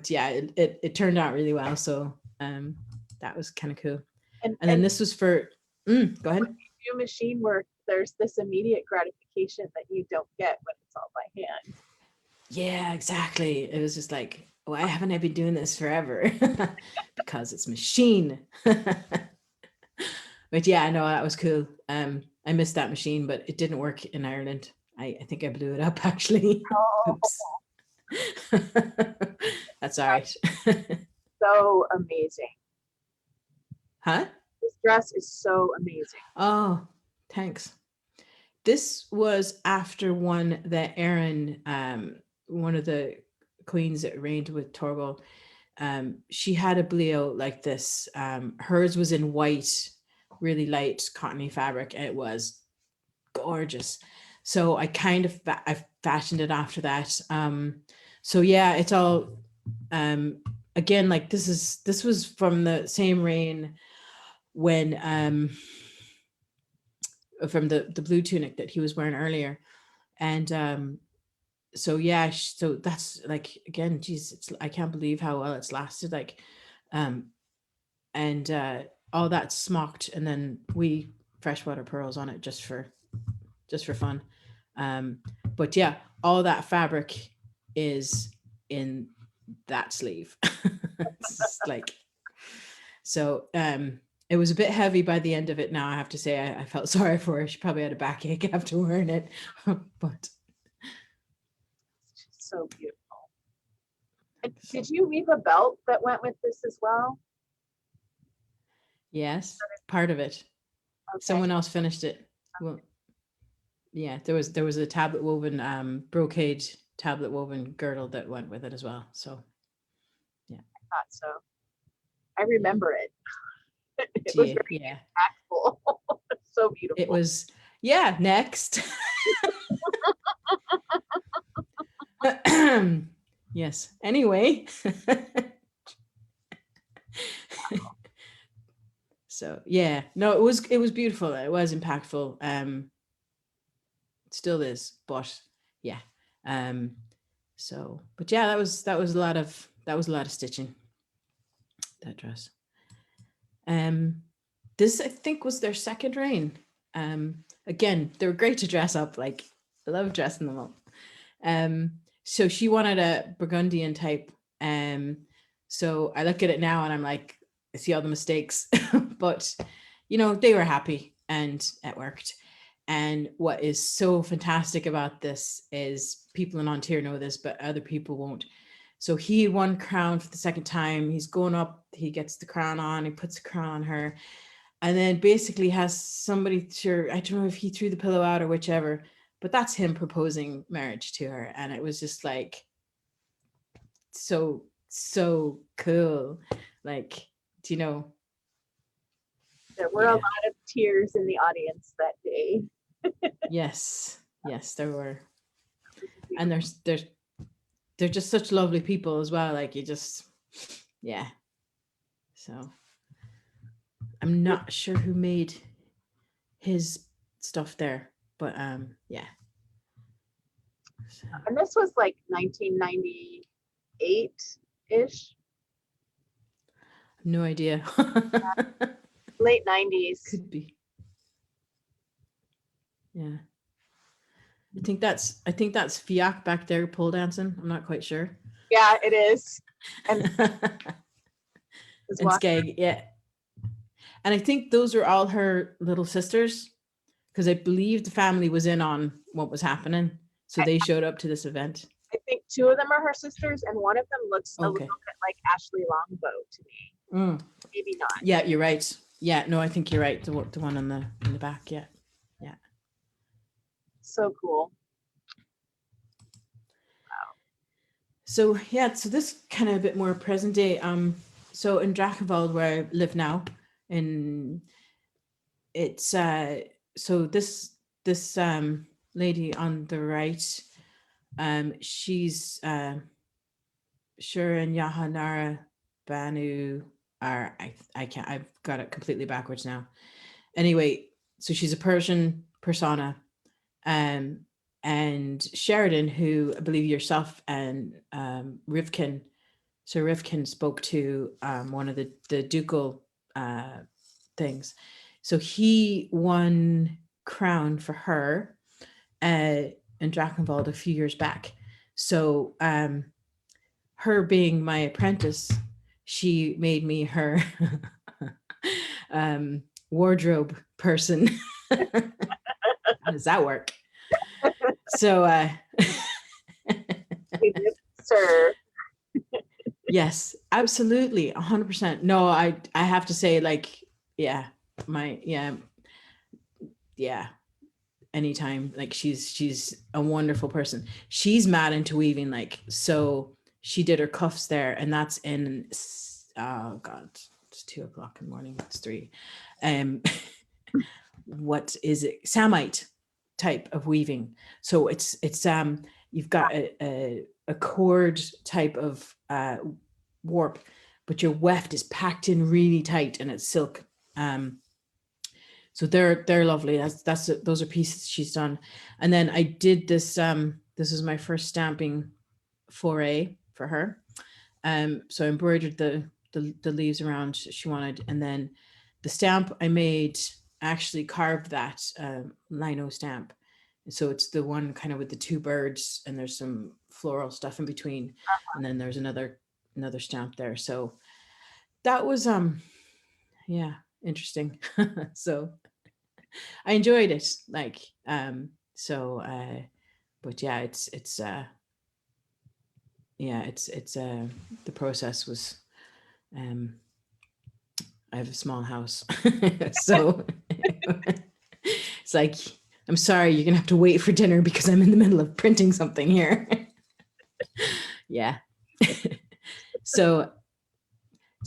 yeah, it turned out really well. So that was kind of cool. And then this was for go ahead. When you do machine work, there's this immediate gratification that you don't get when it's all by hand. Yeah, exactly. It was just like, why haven't I been doing this forever? Because it's machine. But yeah, no, that was cool. I missed that machine, but it didn't work in Ireland. I think I blew it up, actually. Oh. Oops. That's all right. So amazing. Huh? This dress is so amazing. Oh, thanks. This was after one that Erin, one of the queens that reigned with Torgal, she had a blio like this. Hers was in white, really light cottony fabric, and it was gorgeous. So I kind of I fashioned it after that. So yeah, it's all again, like this was from the same reign when from the blue tunic that he was wearing earlier. And so yeah, so that's like, again, geez, I can't believe how well it's lasted. Like and all that smocked, and then we freshwater pearls on it just for fun. But yeah, all that fabric is in that sleeve. It's like, so it was a bit heavy by the end of it. Now I have to say, I felt sorry for her. She probably had a backache after wearing it. But It's just so beautiful. And did you weave a belt that went with this as well? yes, part of it. Okay. Someone else finished it. Well, yeah, there was a tablet woven brocade tablet woven girdle that went with it as well. So yeah, I thought so. I remember it. It was yeah, very yeah. impactful. So beautiful. It was, yeah, next. Yes. Anyway. So yeah, no, it was beautiful. It was impactful. It still is, but yeah. So, but yeah, that was a lot of stitching, that dress. This, I think, was their second reign. Again, they were great to dress up. Like, I love dressing them up. So she wanted a Burgundian type. So I look at it now and I'm like, I see all the mistakes, but they were happy and it worked. And what is so fantastic about this is, people in Ontario know this, but other people won't. So he won crown for the second time. He's going up, he gets the crown on, he puts the crown on her, and then basically has somebody I don't know if he threw the pillow out or whichever, but that's him proposing marriage to her. And it was just like, so cool. Like, do you know? There were a lot of tears in the audience that day. Yes, there were. And they're just such lovely people as well. Like, you just, yeah. So I'm not sure who made his stuff there, but yeah. So. And this was like 1998-ish. No idea. Late 90s. Could be. Yeah. I think that's Fiac back there pole dancing. I'm not quite sure. Yeah, it is. And Skeg, yeah. And I think those are all her little sisters, because I believe the family was in on what was happening. So they showed up to this event. I think two of them are her sisters, and one of them looks a little bit like Ashley Longbow to me. Maybe not. Yeah, you're right. Yeah, no, I think you're right. The one in the back. Yeah. Yeah. So cool. Wow. So yeah, so this kind of a bit more present day. so in Drachenwald, where I live now, it's so this lady on the right, she's Shurin Yahanara Banu are I can't, I've got it completely backwards now. Anyway, so she's a Persian persona. And Sheridan, who I believe yourself and Rivkin, so Rivkin spoke to one of the ducal things. So he won crown for her in Drachenwald a few years back. So her being my apprentice, she made me her wardrobe person. How does that work? So Sir. yes, absolutely, 100%. No, I have to say, like, yeah, anytime. Like, she's a wonderful person. She's mad into weaving, like, so she did her cuffs there, and that's in oh god, it's 2:00 in the morning, it's 3. What is it? Samite type of weaving. So it's you've got a cord type of warp, but your weft is packed in really tight, and it's silk. So they're lovely. Those are pieces she's done. And then I did this. This is my first stamping foray for her. So I embroidered the leaves around she wanted, and then the stamp I made, actually carved that lino stamp. So it's the one kind of with the 2 birds, and there's some floral stuff in between, and then there's another stamp there. So that was yeah, interesting. So I enjoyed it, like so but yeah, it's the process was I have a small house. So it's like, I'm sorry, you're gonna have to wait for dinner because I'm in the middle of printing something here. Yeah. So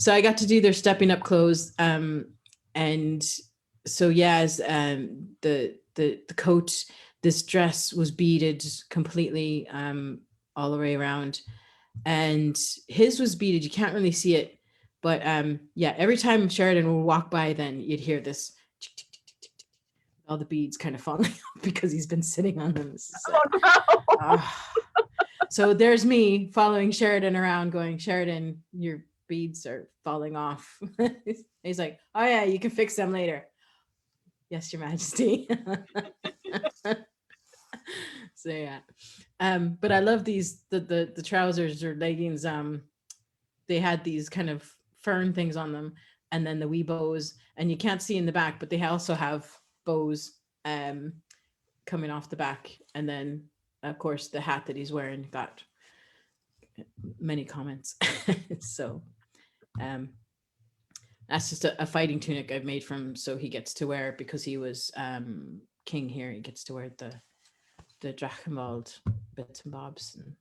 I got to do their stepping up clothes. And so yeah, as the coat, this dress was beaded completely all the way around. And his was beaded, you can't really see it. But yeah, every time Sheridan would walk by, then you'd hear this all the beads kind of falling off because he's been sitting on them. Oh no. So there's me following Sheridan around going, Sheridan, your beads are falling off. He's like, oh yeah, you can fix them later. Yes, Your Majesty. So yeah. But I love these, the trousers or leggings. They had these kind of fern things on them, and then the wee bows, and you can't see in the back, but they also have bows coming off the back. And then of course the hat that he's wearing got many comments. So that's just a fighting tunic I've made from, so he gets to wear, because he was king here, he gets to wear the Drachenwald bits and bobs and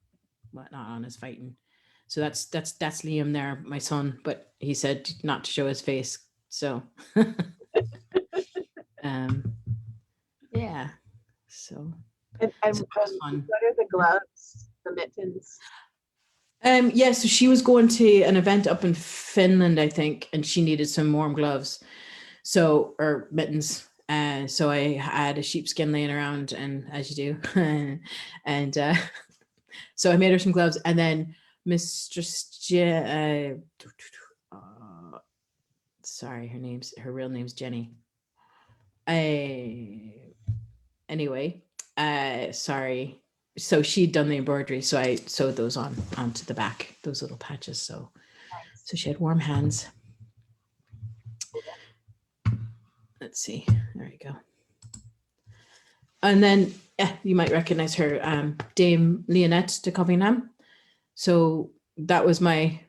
whatnot on his fighting. So that's Liam there, my son, but he said not to show his face. So yeah. So And what are the gloves, the mittens? Yeah, so she was going to an event up in Finland, I think, and she needed some warm gloves, so, or mittens. So I had a sheepskin laying around, and as you do, and so I made her some gloves. And then Mistress sorry, her real name's Jenny. Anyway, sorry. So she'd done the embroidery, so I sewed those onto the back, those little patches. So so she had warm hands. Let's see, there you go. And then you might recognize her, Dame Leonette de Covingham. So that was my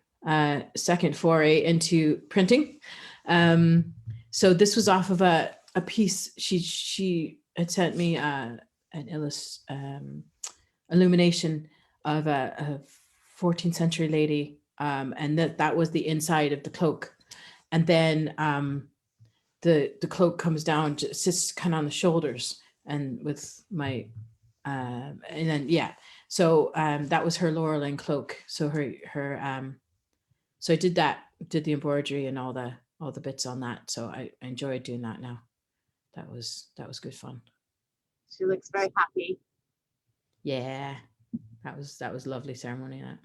second foray into printing. So this was off of a piece she had sent me, an illumination of a 14th century lady and that was the inside of the cloak. And then the cloak comes down, sits kind of on the shoulders, and with my and then so that was her Laurel and cloak. So so I did the embroidery and all the bits on that. So I enjoyed doing that now. That was good fun. She looks very happy. Yeah, that was lovely ceremony. That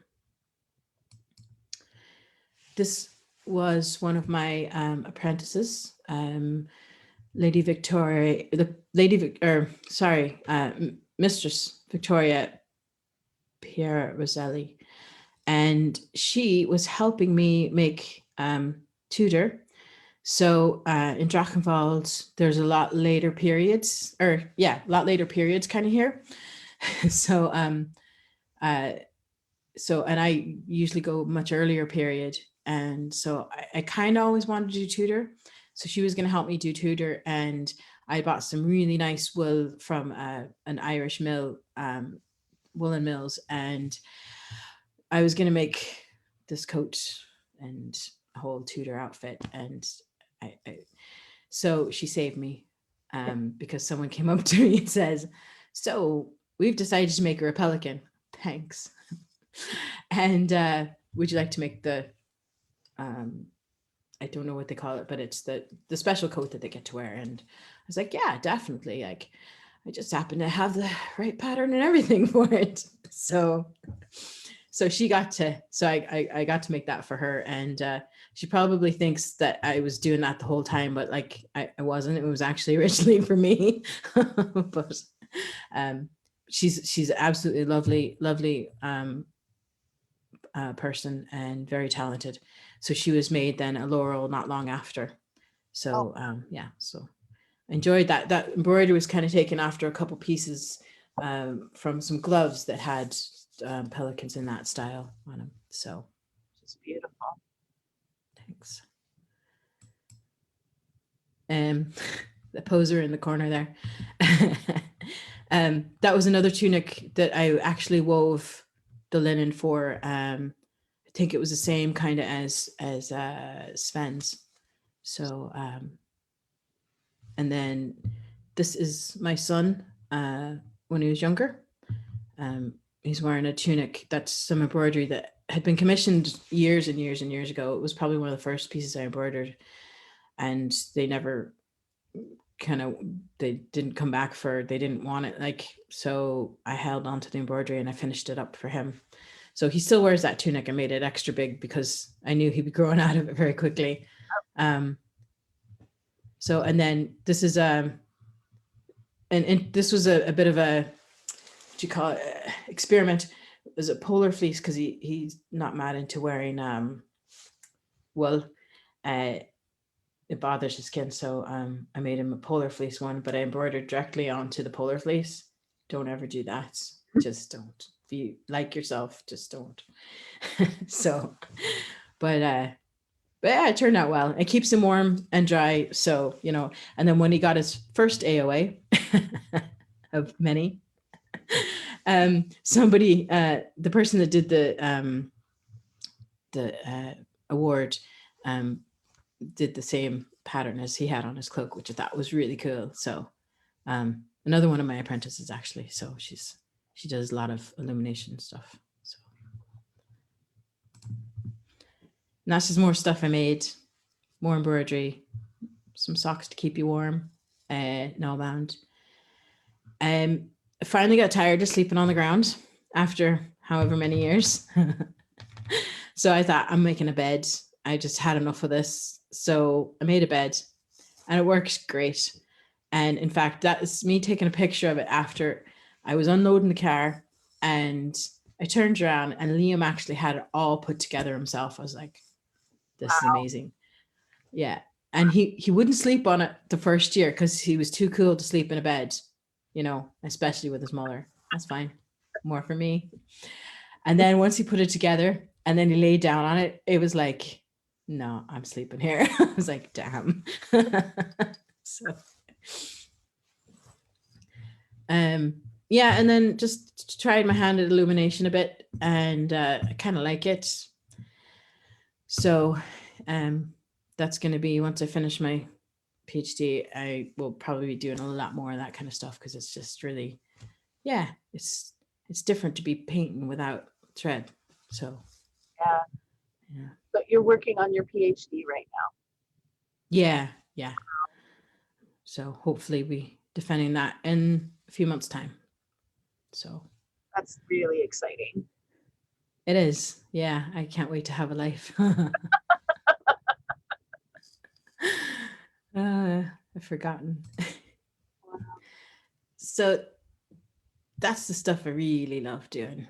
this was one of my apprentices, Lady Victoria, Mistress Victoria Pierre Roselli, and she was helping me make Tudor. So in Drachenwald, there's a lot later periods, kind of here. So and I usually go much earlier period, and so I kind of always wanted to do Tudor. So she was going to help me do Tudor, and I bought some really nice wool from an Irish mill, woolen mills, and I was going to make this coat and a whole Tudor outfit, and so she saved me because someone came up to me and says, "So we've decided to make her a pelican. Thanks." And would you like to make the I don't know what they call it, but it's the special coat that they get to wear? And I was like, yeah, definitely. Like, I just happen to have the right pattern and everything for it. So she got to, I got to make that for her. And she probably thinks that I was doing that the whole time, but like I wasn't. It was actually originally for me. But she's absolutely lovely person and very talented. So she was made then a Laurel not long after. So so I enjoyed that. That embroidery was kind of taken after a couple pieces from some gloves that had pelicans in that style on them. So it's beautiful. Thanks. The poser in the corner there. That was another tunic that I actually wove the linen for. I think it was the same kind of as Sven's. So and then this is my son when he was younger. He's wearing a tunic that's some embroidery that had been commissioned years and years and years ago. It was probably one of the first pieces I embroidered, and they never they didn't come back they didn't want it. Like, so I held on to the embroidery and I finished it up for him. So he still wears that tunic. I made it extra big because I knew he'd be growing out of it very quickly. So, and then this is and this was a bit of a, what do you call it, experiment. It was a polar fleece because he's not mad into wearing wool. It bothers his skin, so I made him a polar fleece one, but I embroidered directly onto the polar fleece. Don't ever do that. Just don't. If you like yourself, just don't. So, but yeah, it turned out well. It keeps him warm and dry. So, and then when he got his first AOA of many, somebody, the person that did the award, did the same pattern as he had on his cloak, which I thought was really cool. So another one of my apprentices actually. So she does a lot of illumination stuff. So and that's just more stuff I made, more embroidery, some socks to keep you warm, no bound. I finally got tired of sleeping on the ground after however many years. So I thought, I'm making a bed. I just had enough of this. So I made a bed and it works great. And in fact, that is me taking a picture of it after I was unloading the car and I turned around and Liam actually had it all put together himself. I was like, this is amazing. Yeah. And he wouldn't sleep on it the first year because he was too cool to sleep in a bed, especially with his mother. That's fine. More for me. And then once he put it together and then he laid down on it, it was like, no, I'm sleeping here. I was like, damn. So, yeah, and then just tried my hand at illumination a bit, and I kind of like it. So that's going to be, once I finish my PhD, I will probably be doing a lot more of that kind of stuff, because it's just really, yeah, it's different to be painting without thread. So Yeah. yeah. But you're working on your PhD right now. Yeah. So hopefully we defending that in a few months' time. So That's really exciting. it is. Yeah, I can't wait to have a life. I've forgotten. Wow. So that's the stuff I really love doing.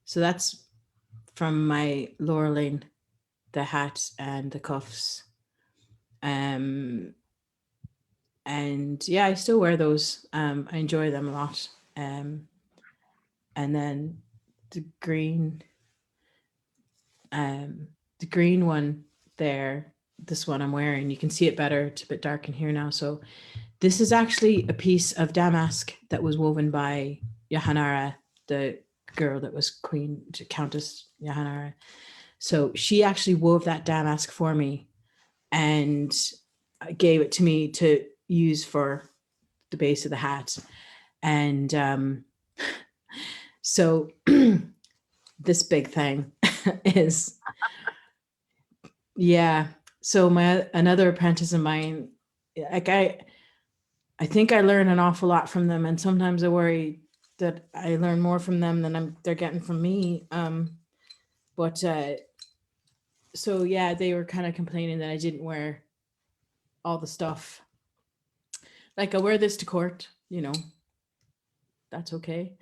So that's from my Laureline, the hat and the cuffs. And yeah, I still wear those. I enjoy them a lot. And then the green one there, this one I'm wearing, you can see it better. It's a bit dark in here now. So this is actually a piece of damask that was woven by Johanara, the girl that was Queen Countess Johanara. So she actually wove that damask for me and gave it to me to use for the base of the hat. And so this big thing is, yeah. So another apprentice of mine, like I think I learn an awful lot from them, and sometimes I worry that I learn more from them than they're getting from me. But so yeah, they were kind of complaining that I didn't wear all the stuff. Like, I wear this to court, that's okay.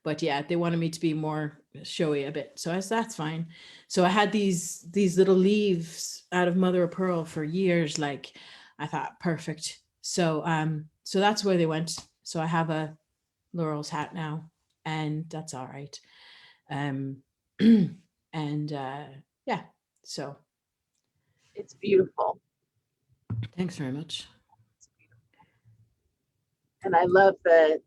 But yeah, they wanted me to be more showy a bit, so I said that's fine. So I had these little leaves out of mother of pearl for years. Like, I thought, perfect. So so that's where they went. So I have a Laurels hat now, and that's all right. um and yeah, so It's beautiful. thanks very much. It's beautiful. And I love the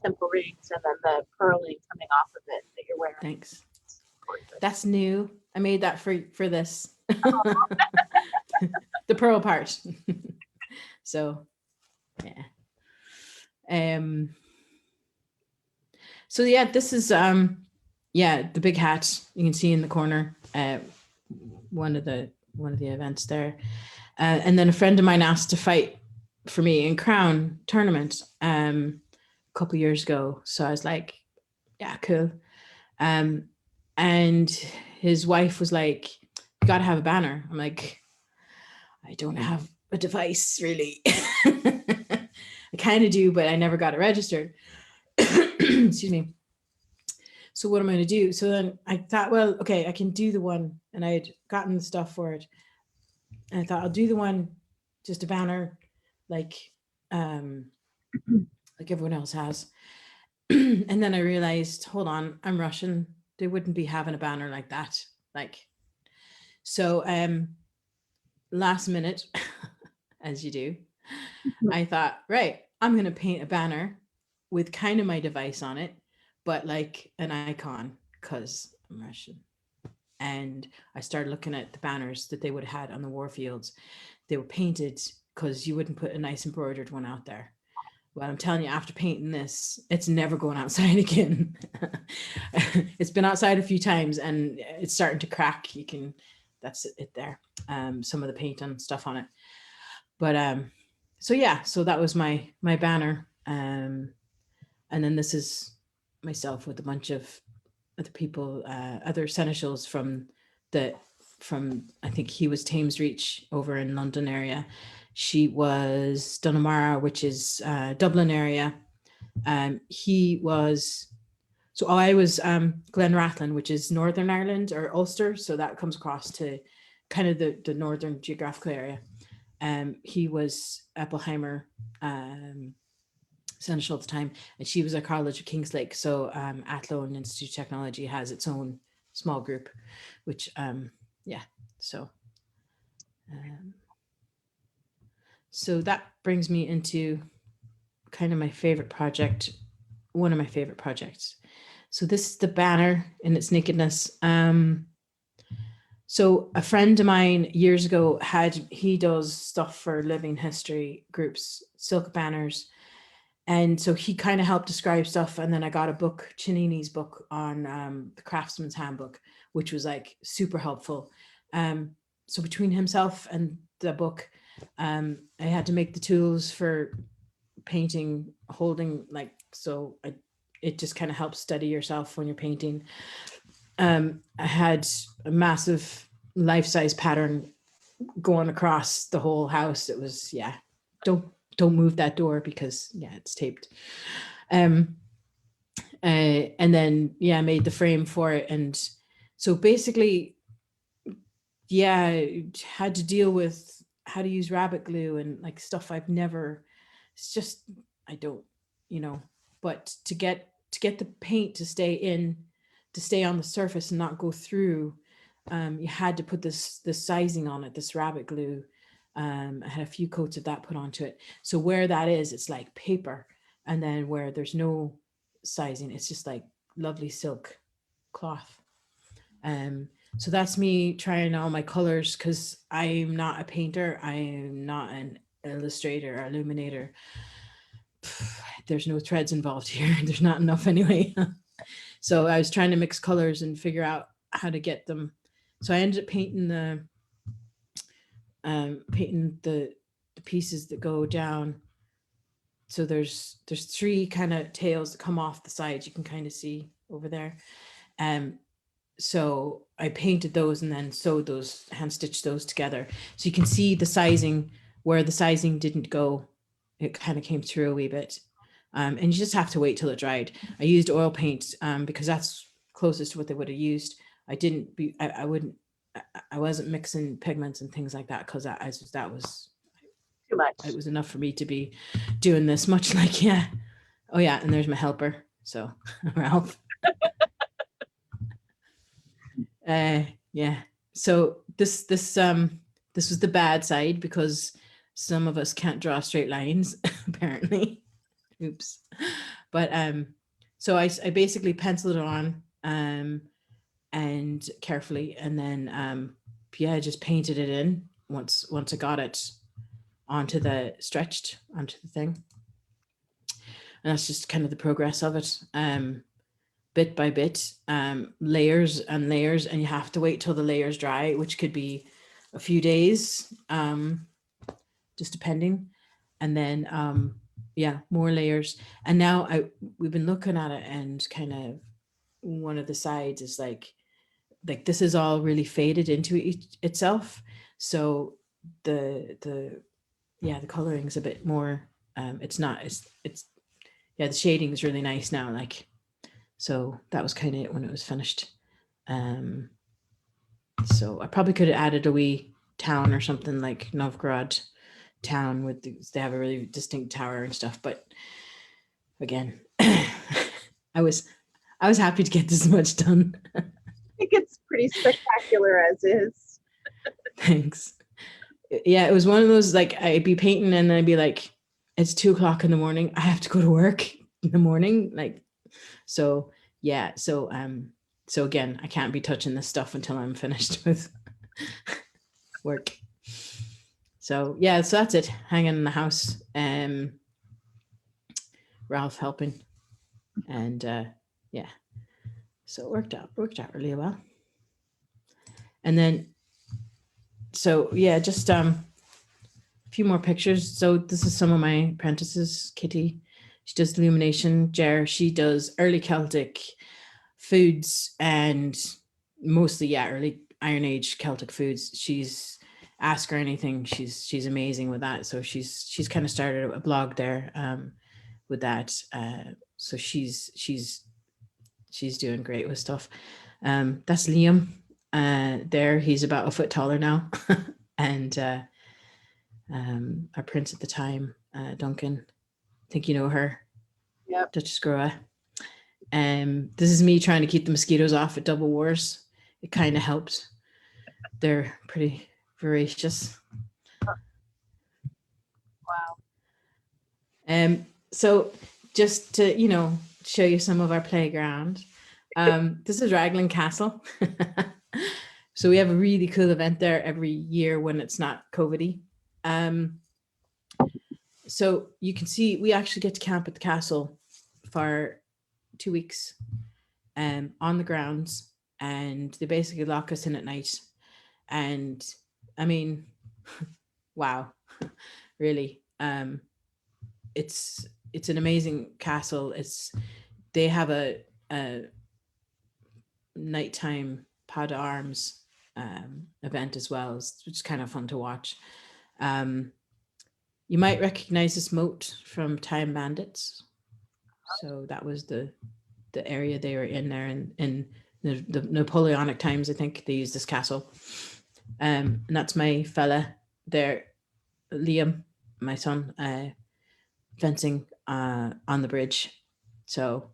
temple rings and then the pearling coming off of it that you're wearing. Thanks. It's gorgeous. That's new. I made that for this. The pearl part. So yeah. So yeah, this is yeah, the big hat you can see in the corner. One of the events there. And then a friend of mine asked to fight for me in Crown tournament a couple years ago. So I was like, yeah, cool. And his wife was like, you got to have a banner. I'm like, I don't have a device really. I kind of do, but I never got it registered. Excuse me. So what am I going to do? So then I thought, well, okay, I can do the one, and I had gotten the stuff for it. And I thought, I'll do the one, just a banner, like everyone else has. And then I realized, hold on, I'm Russian. They wouldn't be having a banner like that. So last minute, as you do, I thought, right, I'm going to paint a banner with kind of my device on it, but like an icon, because I'm Russian. And I started looking at the banners that they would have had on the war fields. They were painted, because you wouldn't put a nice embroidered one out there. Well, I'm telling you, after painting this, it's never going outside again. It's been outside a few times and it's starting to crack. That's it there. Some of the paint and stuff on it. But so yeah, so that was my banner. And then this is myself with a bunch of other people, other seneschals from I think he was Thames Reach over in London area. She was Dunamara, which is Dublin area. He was, so I was Glenrathlin, which is Northern Ireland or Ulster. So that comes across to kind of the northern geographical area. He was Eppelheimer seneschal at the time, and she was a College of Kingslake. So Athlone Institute of Technology has its own small group, which yeah, so so that brings me into kind of my favorite project, one of my favorite projects. So this is the banner in its nakedness. So a friend of mine years ago he does stuff for living history groups, silk banners. And so he kind of helped describe stuff. And then I got a book, Chinini's book on the Craftsman's Handbook, which was like super helpful. So between himself and the book, I had to make the tools for painting, holding it just kind of helps steady yourself when you're painting. I had a massive life-size pattern going across the whole house. It was, yeah, don't move that door because it's taped. And then I made the frame for it. And so basically, had to deal with how to use rabbit glue and like stuff I've never, it's just, I don't, but to get the paint to stay on the surface and not go through, you had to put this sizing on it, this rabbit glue. I had a few coats of that put onto it. So where that is, it's like paper. And then where there's no sizing, it's just like lovely silk cloth. So that's me trying all my colors because I'm not a painter. I'm not an illustrator or illuminator. There's no threads involved here. There's not enough anyway. So I was trying to mix colors and figure out how to get them. So I ended up painting the pieces that go down. So there's 3 kind of tails that come off the sides. You can kind of see over there. So I painted those and then sewed those, hand stitched those together. So you can see the sizing where the sizing didn't go. It kind of came through a wee bit. And you just have to wait till it dried. I used oil paint because that's closest to what they would have used. I wasn't mixing pigments and things like that because that was Too much. It was enough for me to be doing this much like, oh yeah, and there's my helper. So Ralph. So this was the bad side because some of us can't draw straight lines apparently. Oops. But so I basically penciled it on and carefully, and then I just painted it in once I got it stretched onto the thing. And that's just kind of the progress of it. Bit by bit, layers and layers, and you have to wait till the layers dry, which could be a few days, just depending. And then more layers. And now we've been looking at it, and kind of one of the sides is like this is all really faded into itself. So the coloring is a bit more. It's the shading is really nice now. Like, so that was kind of it when it was finished. So I probably could have added a wee town or something like Novgorod town they have a really distinct tower and stuff. But again, I was happy to get this much done. I think it's pretty spectacular as is. Thanks. Yeah, it was one of those, like, I'd be painting and then I'd be like, it's 2:00 in the morning. I have to go to work in the morning. Like, so yeah. So again, I can't be touching this stuff until I'm finished with work. So yeah, so that's it. Hanging in the house. Ralph helping. And so it worked out really well. And then so yeah, just a few more pictures. So this is some of my apprentices. Kitty, she does illumination. Jer, she does early Celtic foods and mostly early Iron Age Celtic foods. She's ask her anything. She's amazing with that. So she's kind of started a blog there with that. So she's doing great with stuff. That's Liam. There, he's about a foot taller now. And our prince at the time, Duncan, I think you know her. Yep. Duchess Groa. This is me trying to keep the mosquitoes off at Double Wars. It kind of helped. They're pretty voracious. Wow. So just to, show you some of our playground. This is Raglan Castle. So we have a really cool event there every year when it's not COVID-y. So you can see we actually get to camp at the castle for 2 weeks on the grounds, and they basically lock us in at night. And I mean, wow, really. It's an amazing castle. They have a nighttime pod arms event as well, which is kind of fun to watch. You might recognize this moat from Time Bandits. So that was the area they were in there, in the Napoleonic times. I think they used this castle. And that's my fella there, Liam, my son, fencing on the bridge. So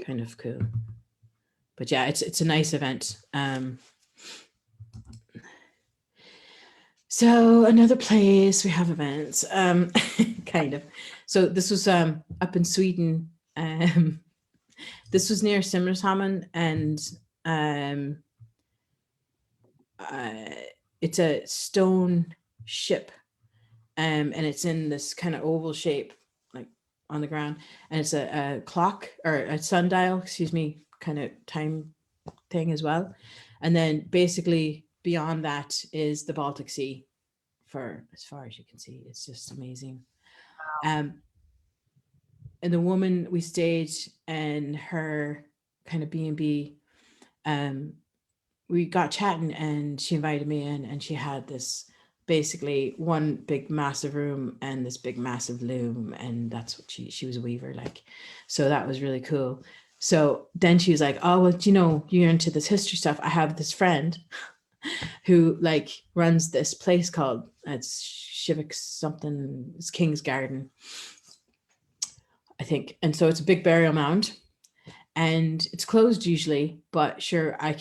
kind of cool. But yeah, it's a nice event. So another place we have events, kind of. So this was up in Sweden. This was near Simrishamn, and it's a stone ship, and it's in this kind of oval shape, like on the ground, and it's a clock or a sundial, excuse me, kind of time thing as well. And then basically beyond that is the Baltic Sea for as far as you can see. It's just amazing. And the woman we stayed in her kind of B&B, we got chatting and she invited me in, and she had this basically one big massive room and this big massive loom, and that's what she was a weaver, like. So that was really cool. So then she was like, oh, well, you know, you're into this history stuff. I have this friend who like runs this place called, it's Shivik something, it's King's Garden, I think. And so it's a big burial mound, and it's closed usually, but sure, I'll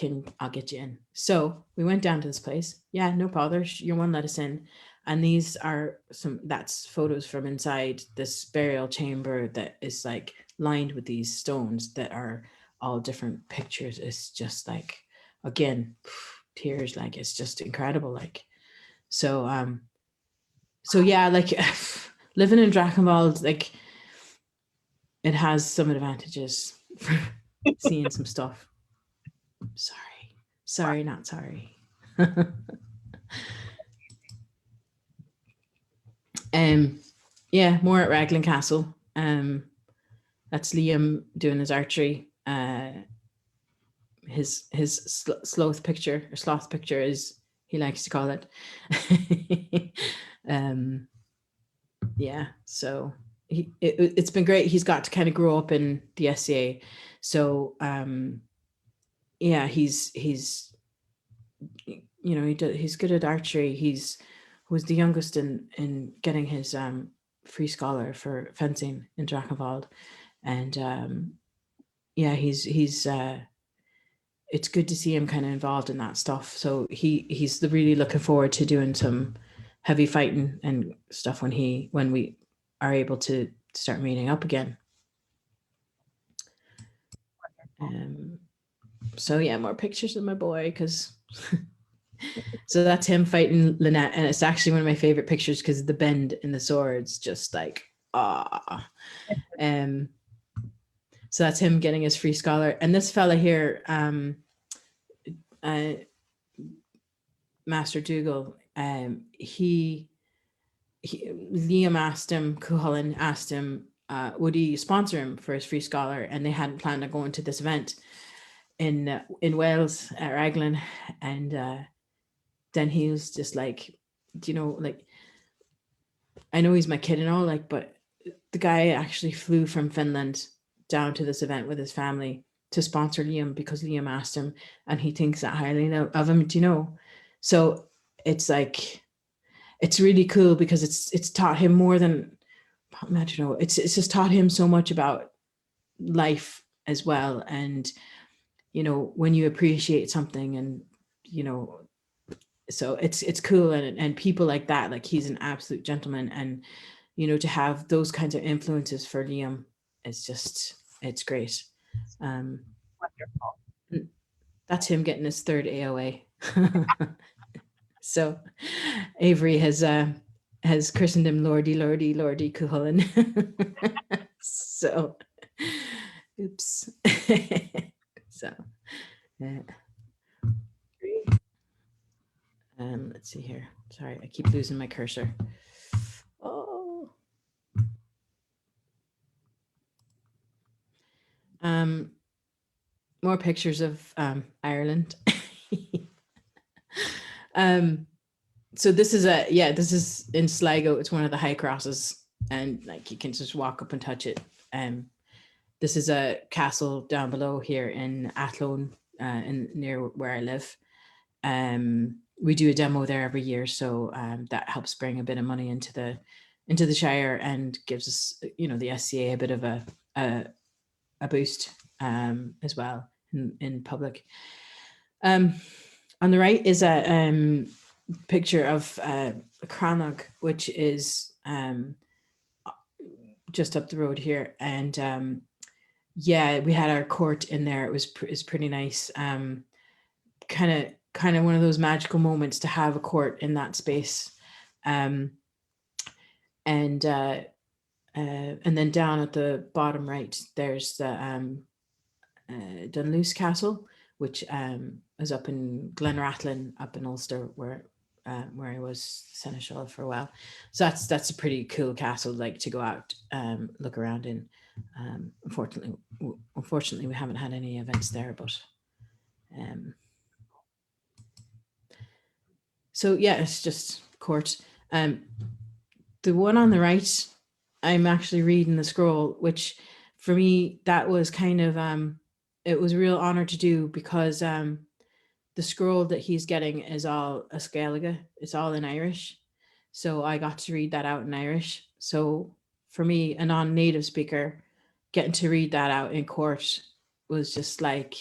get you in. So we went down to this place. Yeah, no bother. Your one let us in. And these are that's photos from inside this burial chamber that is like lined with these stones that are all different pictures. It's just like, again, tears, like it's just incredible. Like, so yeah, like living in Drachenwald, like it has some advantages for seeing some stuff. Sorry, not sorry. Yeah, more at Raglan Castle. That's Liam doing his archery. His sloth picture, or sloth picture, as he likes to call it. Yeah, so it's been great. He's got to kind of grow up in the SCA. So yeah, he's you know, he's good at archery. He was the youngest in getting his free scholar for fencing in Drachenwald, and yeah, he's it's good to see him kind of involved in that stuff. So he's really looking forward to doing some heavy fighting and stuff when we are able to start meeting up again. So yeah, more pictures of my boy, because so that's him fighting Lynette, and it's actually one of my favorite pictures because the bend in the swords, just like so that's him getting his free scholar. And this fella here, Master Dougal, Liam asked him, Cuchulainn asked him, would he sponsor him for his free scholar? And they hadn't planned on going to this event in Wales at Raglan, and then he was just like, you know, like, I know he's my kid and all, like, but the guy actually flew from Finland down to this event with his family to sponsor Liam because Liam asked him, and he thinks that highly of him, do you know? So it's like, it's really cool because it's taught him more than, I don't know, it's just taught him so much about life as well. And, you know, when you appreciate something, and, you know, so it's cool. And people like that, like, he's an absolute gentleman, and, you know, to have those kinds of influences for Liam, it's great. Wonderful. That's him getting his third AOA. So Avery has christened him Lordy Cuchulainn. So oops. So Great. let's see here. Sorry, I keep losing my cursor. Oh. More pictures of Ireland. So this is in Sligo. It's one of the high crosses, and like you can just walk up and touch it. This is a castle down below here in Athlone, near where I live. We do a demo there every year, so that helps bring a bit of money into the Shire and gives us, the SCA a bit of a boost as well in public. On the right is a picture of a Crannog, which is just up the road here, and we had our court in there. It's pretty nice. Kind of one of those magical moments to have a court in that space. And then down at the bottom right, there's the Dunluce Castle, which is up in Glenrathlin, up in Ulster, where I was seneschal for a while. So that's a pretty cool castle, like to go out, look around in. Unfortunately, we haven't had any events there, but so yeah, it's just court. The one on the right, I'm actually reading the scroll, which for me, that was kind of it was a real honor to do, because the scroll that he's getting is all a Scaelega. It's all in Irish. So I got to read that out in Irish. So for me, a non-native speaker, getting to read that out in court was just like,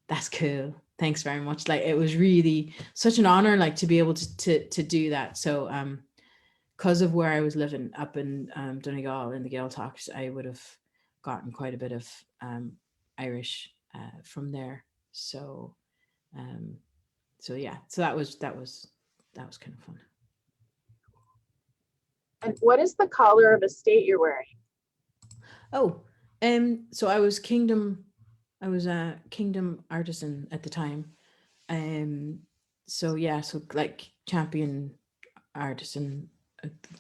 that's cool. Thanks very much. Like, it was really such an honor, like, to be able to do that. So because of where I was living up in Donegal in the Gaeltacht, I would have gotten quite a bit of Irish from there. So yeah, so that was kind of fun. And what is the collar of estate you're wearing? Oh, so I was a kingdom artisan at the time. So yeah, so like champion artisan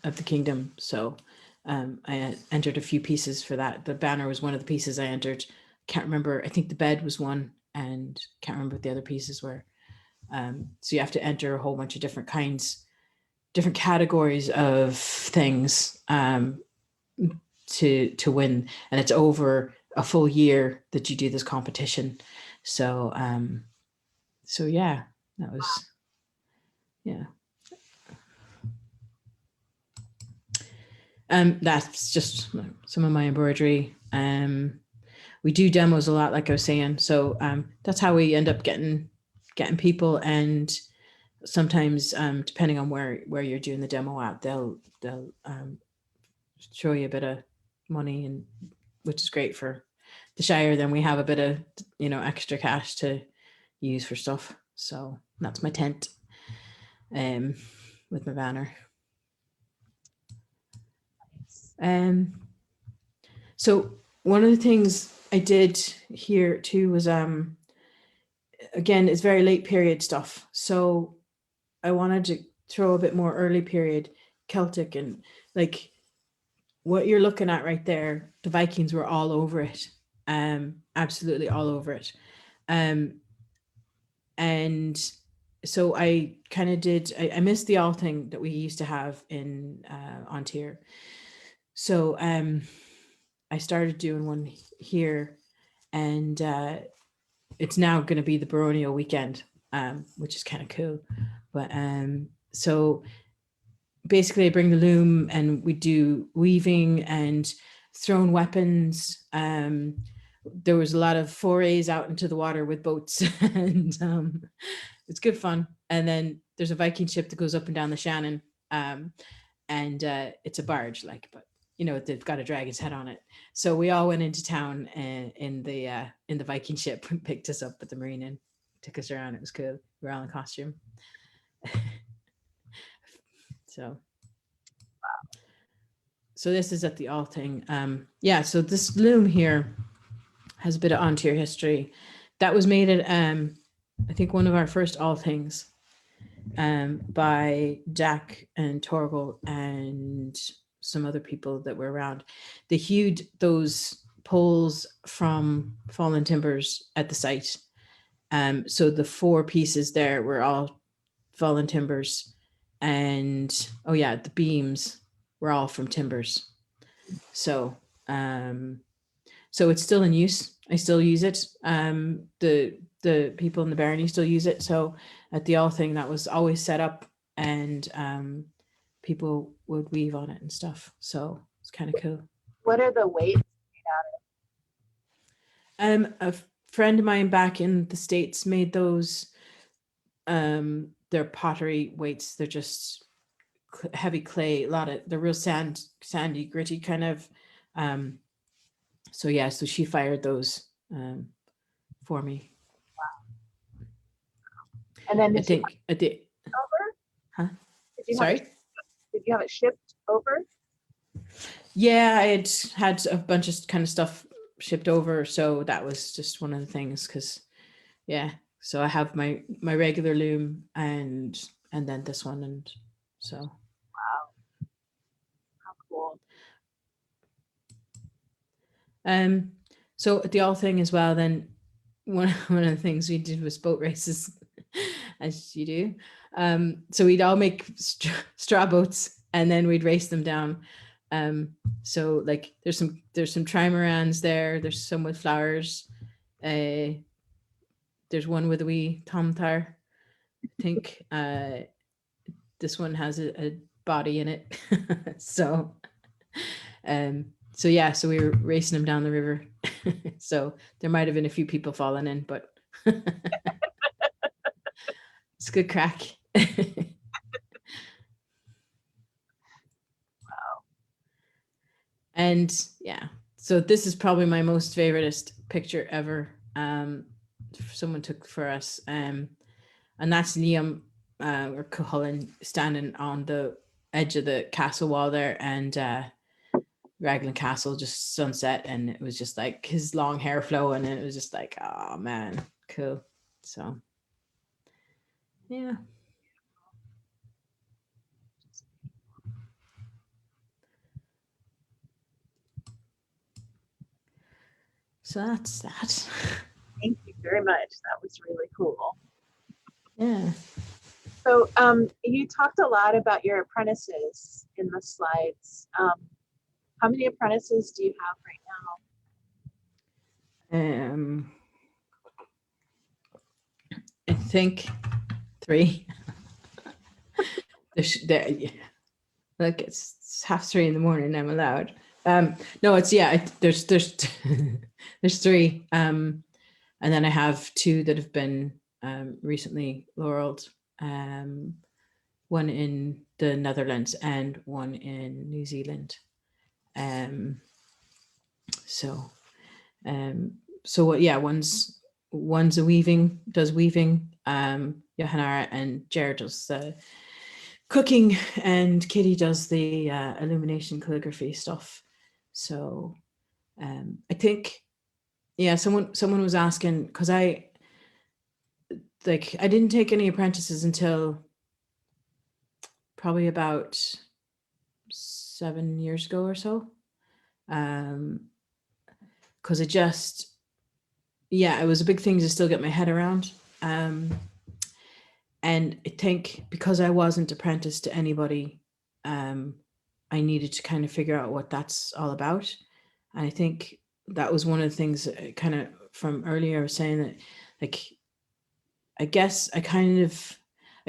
of the kingdom. So I entered a few pieces for that. The banner was one of the pieces I entered. Can't remember. I think the bed was one, and can't remember what the other pieces were. So you have to enter a whole bunch of different categories of things to win, and it's over a full year that you do this competition. So yeah, that was that's just some of my embroidery. We do demos a lot, like I was saying, so that's how we end up getting people. And sometimes depending on where you're doing the demo at, they'll show you a bit of money, and which is great for the Shire. Then we have a bit of extra cash to use for stuff. So that's my tent with my banner. So one of the things I did here too was again, it's very late period stuff, so I wanted to throw a bit more early period Celtic, and like what you're looking at right there, the Vikings were all over it, absolutely all over it. And so I kind of did, I missed the all thing that we used to have in Ontier. So I started doing one here, and it's now going to be the Baronio weekend, which is kind of cool. But so basically I bring the loom, and we do weaving and thrown weapons. There was a lot of forays out into the water with boats, and it's good fun. And then there's a Viking ship that goes up and down the Shannon, and it's a barge, like, but they've got a dragon's head on it. So we all went into town in the Viking ship and picked us up at the marine and took us around. It was cool. We were all in costume. So this is at the All thing. So this loom here has a bit of Ontier history. That was made at I think one of our first All things by Jack and Torgal and some other people that were around. They hewed those poles from fallen timbers at the site. So the 4 pieces there were all fallen timbers, and the beams were all from timbers. So it's still in use. I still use it. The people in the barony still use it. So at the All thing, that was always set up, and people would weave on it and stuff. So it's kind of cool. What are the weights made out of? A friend of mine back in the States made those. They're pottery weights. They're just heavy clay. They're real sandy, gritty kind of. So she fired those for me. Wow. And then I think at the over? Huh? Did you have it shipped over? Yeah, I had a bunch of kind of stuff shipped over, so that was just one of the things. Because so I have my regular loom and then this one, and so. Wow, how cool. So at the All thing as well, then one of the things we did was boat races, as you do. So we'd all make straw boats, and then we'd race them down. So like there's some trimarans there. There's some with flowers. There's one with a wee tomtar. I think this one has a body in it. So we were racing them down the river. So there might have been a few people falling in, but it's good crack. Wow. And so this is probably my most favoriteest picture ever. Someone took for us, and that's Liam or Cuchulainn standing on the edge of the castle wall there, and Raglan Castle just sunset, and it was just like his long hair flowing, and it was just like, oh man, cool. So yeah. So that's that. Thank you very much. That was really cool. Yeah. So you talked a lot about your apprentices in the slides. How many apprentices do you have right now? I think 3. Look, it's 2:30 in the morning. I'm allowed. No, it's there's there's 3, and then I have 2 that have been recently laureled. One in the Netherlands and one in New Zealand. One's a does weaving. Johanna and Jared does the cooking, and Kitty does the illumination calligraphy stuff. So I think someone was asking, because I didn't take any apprentices until probably about 7 years ago or so, because it was a big thing to still get my head around, and I think because I wasn't apprenticed to anybody, I needed to kind of figure out what that's all about. And I think that was one of the things kind of from earlier I was saying that, like, I guess I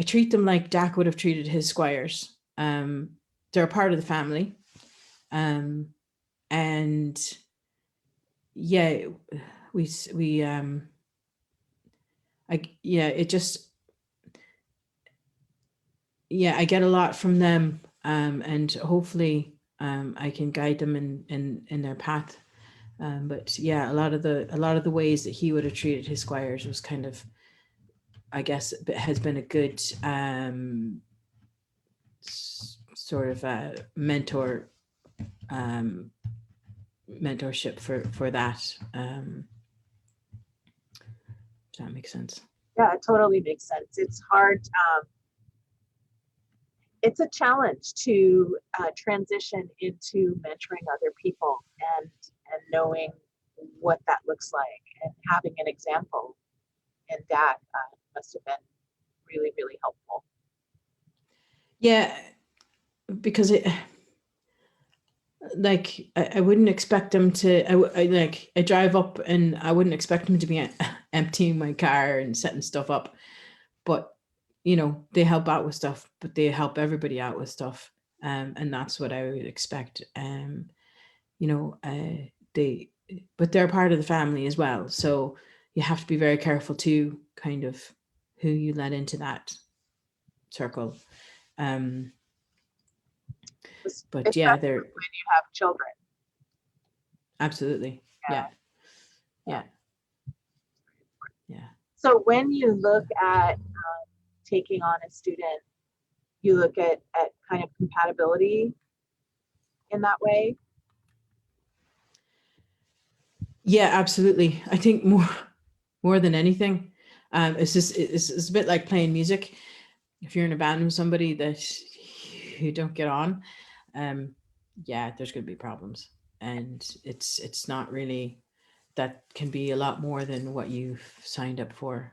treat them like Dak would have treated his squires. They're a part of the family. I get a lot from them, and hopefully I can guide them in their path. But yeah, a lot of the ways that he would have treated his squires was kind of, I guess, has been a good sort of mentorship for that. Does that make sense? Yeah, it totally makes sense. It's hard. It's a challenge to transition into mentoring other people and knowing what that looks like, and having an example. And Dad must have been really, really helpful. Yeah, because it, like, I wouldn't expect them to. I drive up and I wouldn't expect them to be emptying my car and setting stuff up, but they help out with stuff, but they help everybody out with stuff, and that's what I would expect. They, but they're part of the family as well, so you have to be very careful too, kind of who you let into that circle. But yeah, Especially they're when you have children. absolutely, Yeah. yeah. Yeah. So when you look at taking on a student, you look at kind of compatibility in that way. Yeah, absolutely. I think more than anything, it's a bit like playing music. If you're in a band with somebody that you don't get on, yeah, there's going to be problems, and it's not really, that can be a lot more than what you've signed up for.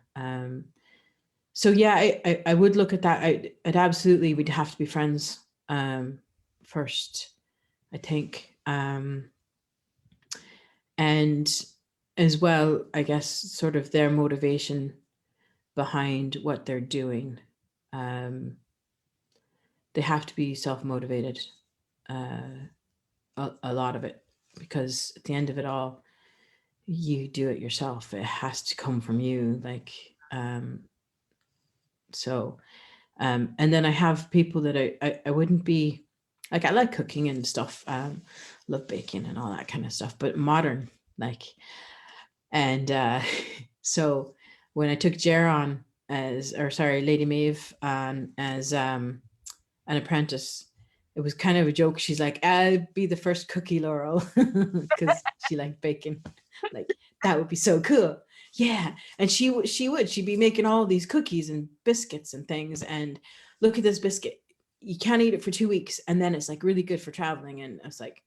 So yeah, I would look at that. I'd absolutely, we'd have to be friends first, I think. And as well, I guess, sort of their motivation behind what they're doing. They have to be self-motivated, a lot of it, because at the end of it all, you do it yourself. It has to come from you. Like, and then I have people that I wouldn't be like, I like cooking and stuff, love baking and all that kind of stuff, but modern, like, and so when I took Jer on Lady Maeve on as an apprentice, it was kind of a joke. She's like, I'll be the first cookie, Laurel, because she liked baking. Like, that would be so cool. Yeah. And she'd be making all these cookies and biscuits and things. And look at this biscuit. You can't eat it for 2 weeks. And then it's like really good for traveling. And I was like,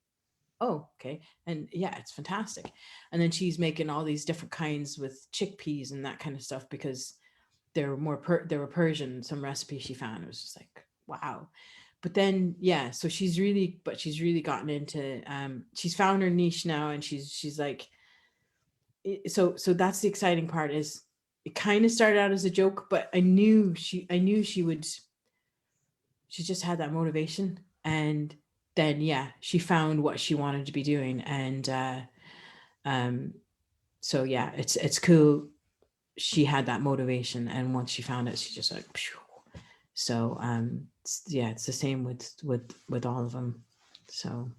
oh, okay. And yeah, it's fantastic. And then she's making all these different kinds with chickpeas and that kind of stuff, because they were Persian, some recipe she found. It was just like, wow. But then, yeah, so she's really gotten into, she's found her niche now, and she's like, so that's the exciting part. Is it kind of started out as a joke, but I knew she would, she just had that motivation. And then, yeah, she found what she wanted to be doing. And so yeah, it's cool. She had that motivation, and once she found it, she just like, phew. So yeah, it's the same with all of them. So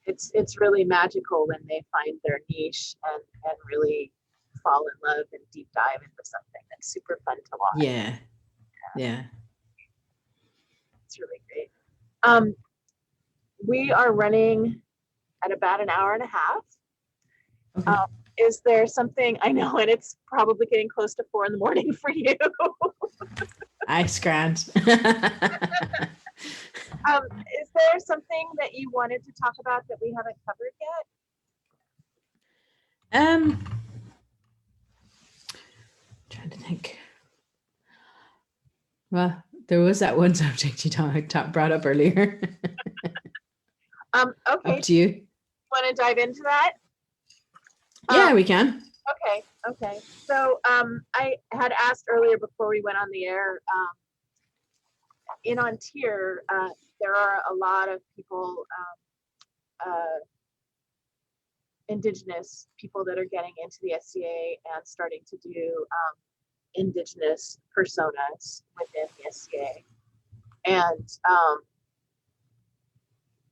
It's really magical when they find their niche and really fall in love and deep dive into something that's super fun to watch. Yeah. It's really great. We are running at about an hour and a half. Okay. Is there something, I know, and it's probably getting close to 4 a.m. for you. I scrant. Is there something that you wanted to talk about that we haven't covered yet? Trying to think. Well, there was that one subject you brought up earlier. Okay. Up to you. Want to dive into that? Yeah, we can. Okay. So I had asked earlier before we went on the air, in Ontario, there are a lot of people, Indigenous people, that are getting into the SCA and starting to do Indigenous personas within the SCA. And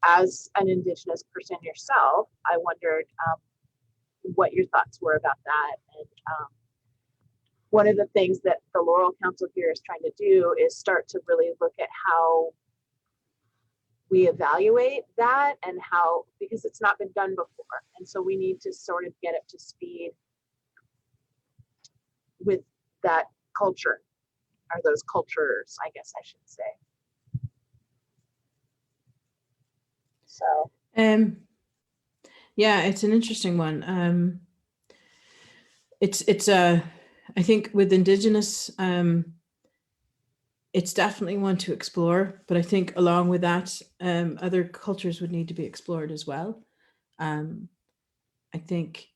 as an Indigenous person yourself, I wondered what your thoughts were about that. And one of the things that the Laurel Council here is trying to do is start to really look at how we evaluate that, and how, because it's not been done before. And so we need to sort of get up to speed with that culture, or those cultures, I guess I should say. So yeah, it's an interesting one. It's I think with Indigenous, it's definitely one to explore, but I think along with that, other cultures would need to be explored as well. I think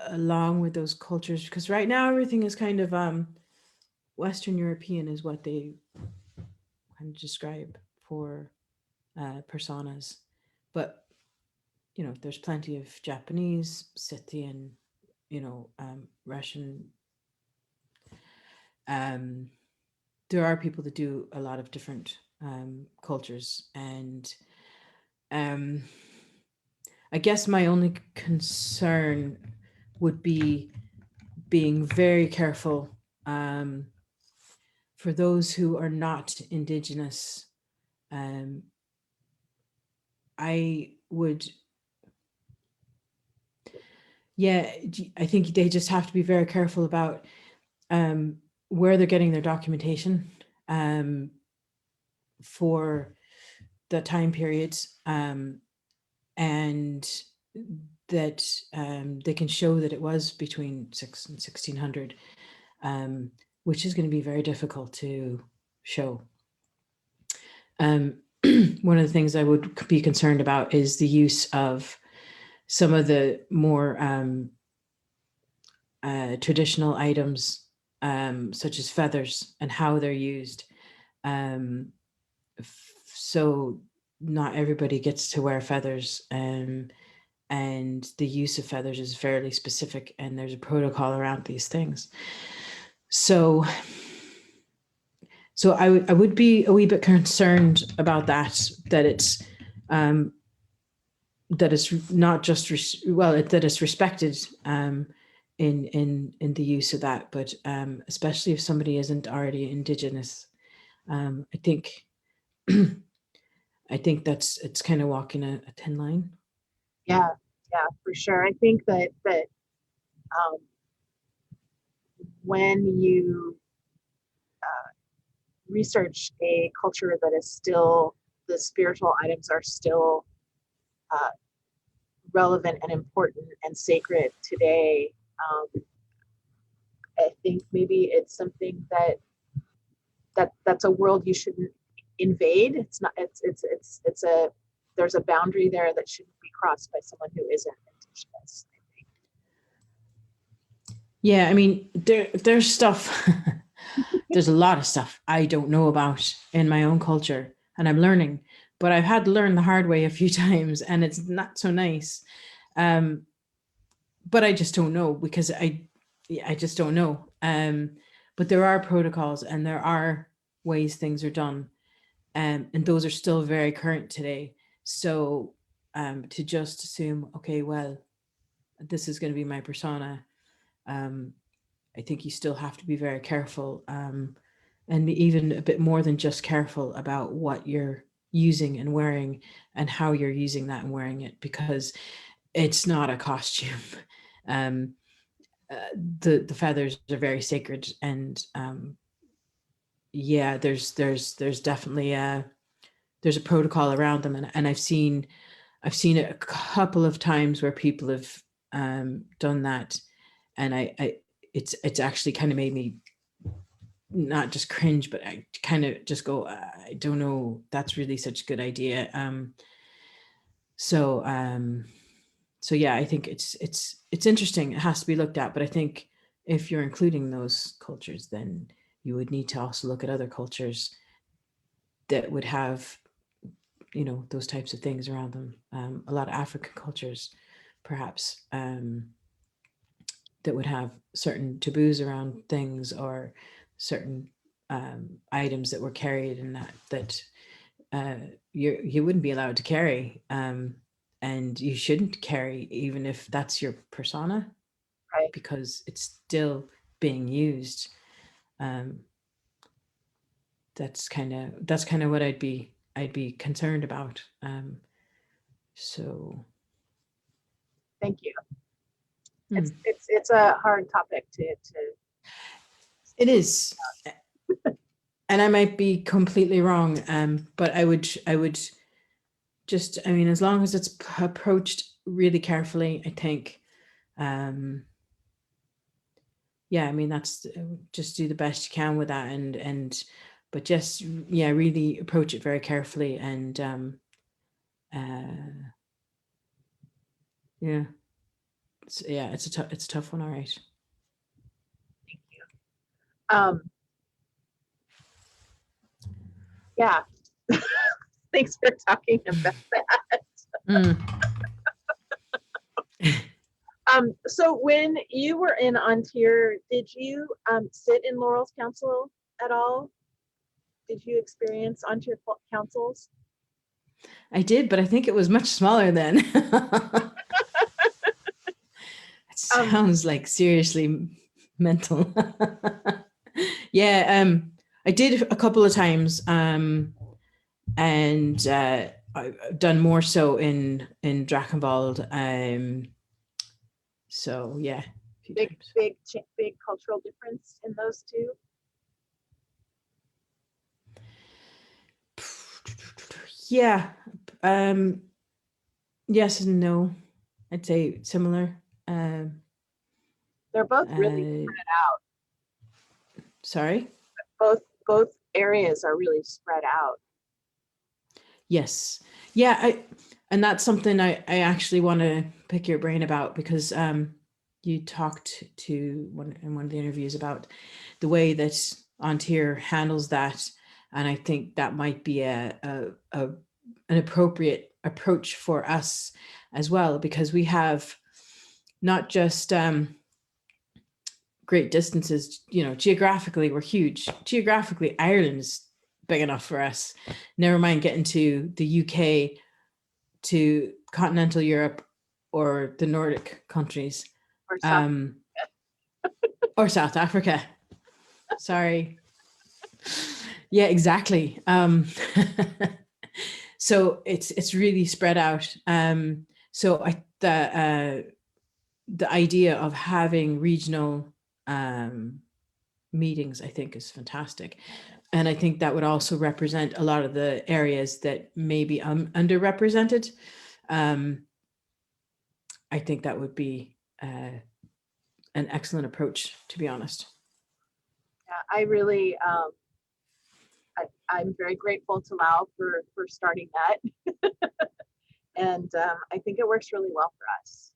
along with those cultures, because right now everything is kind of Western European is what they kind of describe for personas, but there's plenty of Japanese, Scythian, Russian. There are people that do a lot of different cultures, and I guess my only concern would be being very careful for those who are not Indigenous. I would, yeah, I think they just have to be very careful about where they're getting their documentation for the time periods, and that they can show that it was between 6 and 1600, which is going to be very difficult to show. One of the things I would be concerned about is the use of some of the more traditional items, such as feathers, and how they're used. So not everybody gets to wear feathers, and the use of feathers is fairly specific, and there's a protocol around these things. So I would be a wee bit concerned about that it's that it's not just that it's respected in the use of that, but especially if somebody isn't already Indigenous. I think it's kind of walking a thin line. yeah, for sure. I think that when you research a culture that is still, the spiritual items are still relevant and important and sacred today, I think maybe it's something that's a world you shouldn't invade. It's not. It's a, there's a boundary there that shouldn't be crossed by someone who isn't Indigenous, I think. Yeah, I mean, there's stuff. There's a lot of stuff I don't know about in my own culture, and I'm learning. But I've had to learn the hard way a few times, and it's not so nice. But I just don't know, because I just don't know. But there are protocols, and there are ways things are done, and those are still very current today. So to just assume, okay, well, this is going to be my persona, I think you still have to be very careful, and even a bit more than just careful about what you're using and wearing, and how you're using that and wearing it, because it's not a costume. The feathers are very sacred, and yeah, there's definitely there's a protocol around them, and I've seen it a couple of times where people have done that, and it's actually kind of made me not just cringe, but I kind of just go, I don't know, that's really such a good idea. So yeah, I think it's interesting. It has to be looked at, but I think if you're including those cultures, then you would need to also look at other cultures that would have, those types of things around them. A lot of African cultures, perhaps, that would have certain taboos around things, or certain items that were carried, and that you wouldn't be allowed to carry, and you shouldn't carry even if that's your persona, Right. because it's still being used. That's kind of what I'd be concerned about. So Thank you. hmm. It's a hard topic to It is, and I might be completely wrong, but I would just, I mean, as long as it's approached really carefully, I think, yeah, I mean, that's just do the best you can with that, and but just, yeah, really approach it very carefully, and yeah, it's a tough one. All right. Thank you. Yeah. Thanks for talking about that. Mm. So when you were in Ontario, did you sit in Laurels Council at all? Did you experience Ontario councils? I did, but I think it was much smaller then. It sounds like seriously mental. Yeah, I did a couple of times, and I've done more so in Drachenwald. So yeah, a few Big, times. big cultural difference in those two. Yeah, yes and no. I'd say similar. They're both really spread out. Sorry. Both areas are really spread out. Yes. Yeah, and that's something I actually want to pick your brain about, because you talked to in one of the interviews about the way that Ontario handles that, and I think that might be an appropriate approach for us as well, because we have not just great distances, geographically we're huge. Geographically, Ireland's big enough for us. Never mind getting to the UK, to continental Europe, or the Nordic countries, Or South or South Africa. Sorry. Yeah, exactly. So it's really spread out. So the idea of having regional meetings, I think, is fantastic. And I think that would also represent a lot of the areas that may be underrepresented. I think that would be an excellent approach, to be honest. Yeah, I really, I'm very grateful to Lau for starting that. And I think it works really well for us.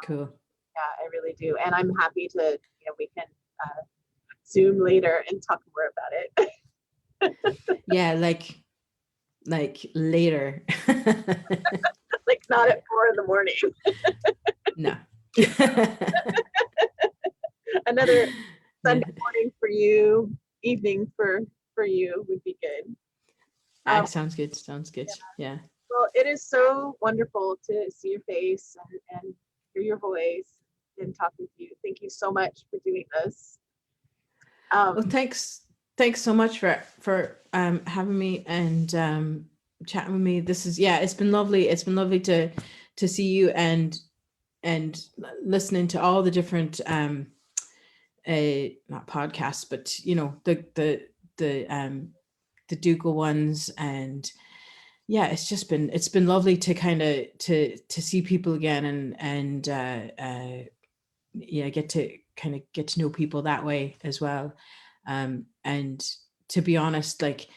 Cool. Yeah, I really do. And I'm happy to, we can Zoom later and talk more about it. Yeah, like later. Like not at 4 in the morning. No. Another Sunday morning for you, evening for you would be good. Sounds good. Yeah. Well, it is so wonderful to see your face and hear your voice and talk with you. Thank you so much for doing this. Well, thanks so much for having me and chatting with me. This is, yeah, it's been lovely. It's been lovely to see you and listening to all the different not podcasts, but the Dougal ones. And yeah, it's been lovely to kind of to see people again, and yeah, get to kind of get to know people that way as well. And to be honest, like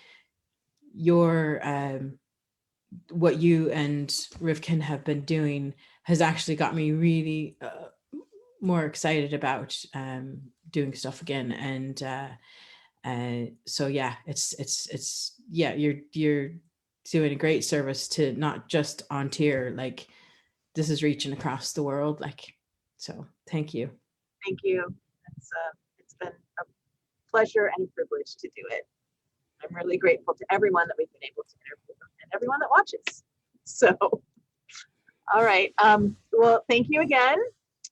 your what you and Rivkin have been doing has actually got me really more excited about doing stuff again. And so yeah, it's yeah, you're doing a great service to not just Ontario, like this is reaching across the world, like, so thank you. Thank you. It's been a pleasure and a privilege to do it. I'm really grateful to everyone that we've been able to interview and everyone that watches. So, all right. Well, thank you again.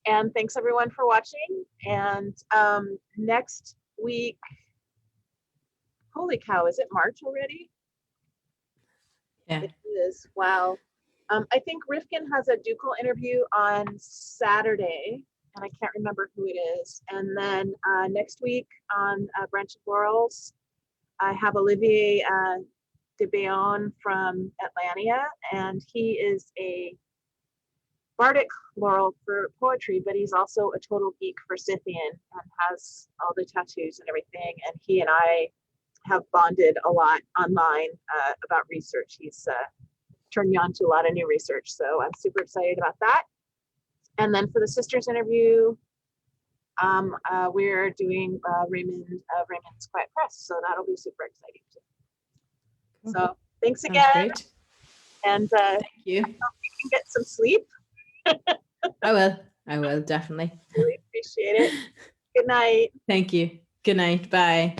And thanks everyone for watching. And next week, holy cow, is it March already? Yeah. It is. Wow. I think Rifkin has a ducal interview on Saturday, and I can't remember who it is. And then next week on Branch of Laurels, I have Olivier de Bayonne from Atlantia, and he is a bardic laurel for poetry, but he's also a total geek for Scythian and has all the tattoos and everything. And he and I have bonded a lot online about research. He's turned me on to a lot of new research, so I'm super excited about that. And then for the sisters interview, we're doing Raymond's Quiet Press, so that'll be super exciting too. So thanks Sounds again, great. and Thank you. I hope you can get some sleep. I will definitely. Really appreciate it. Good night. Thank you. Good night. Bye.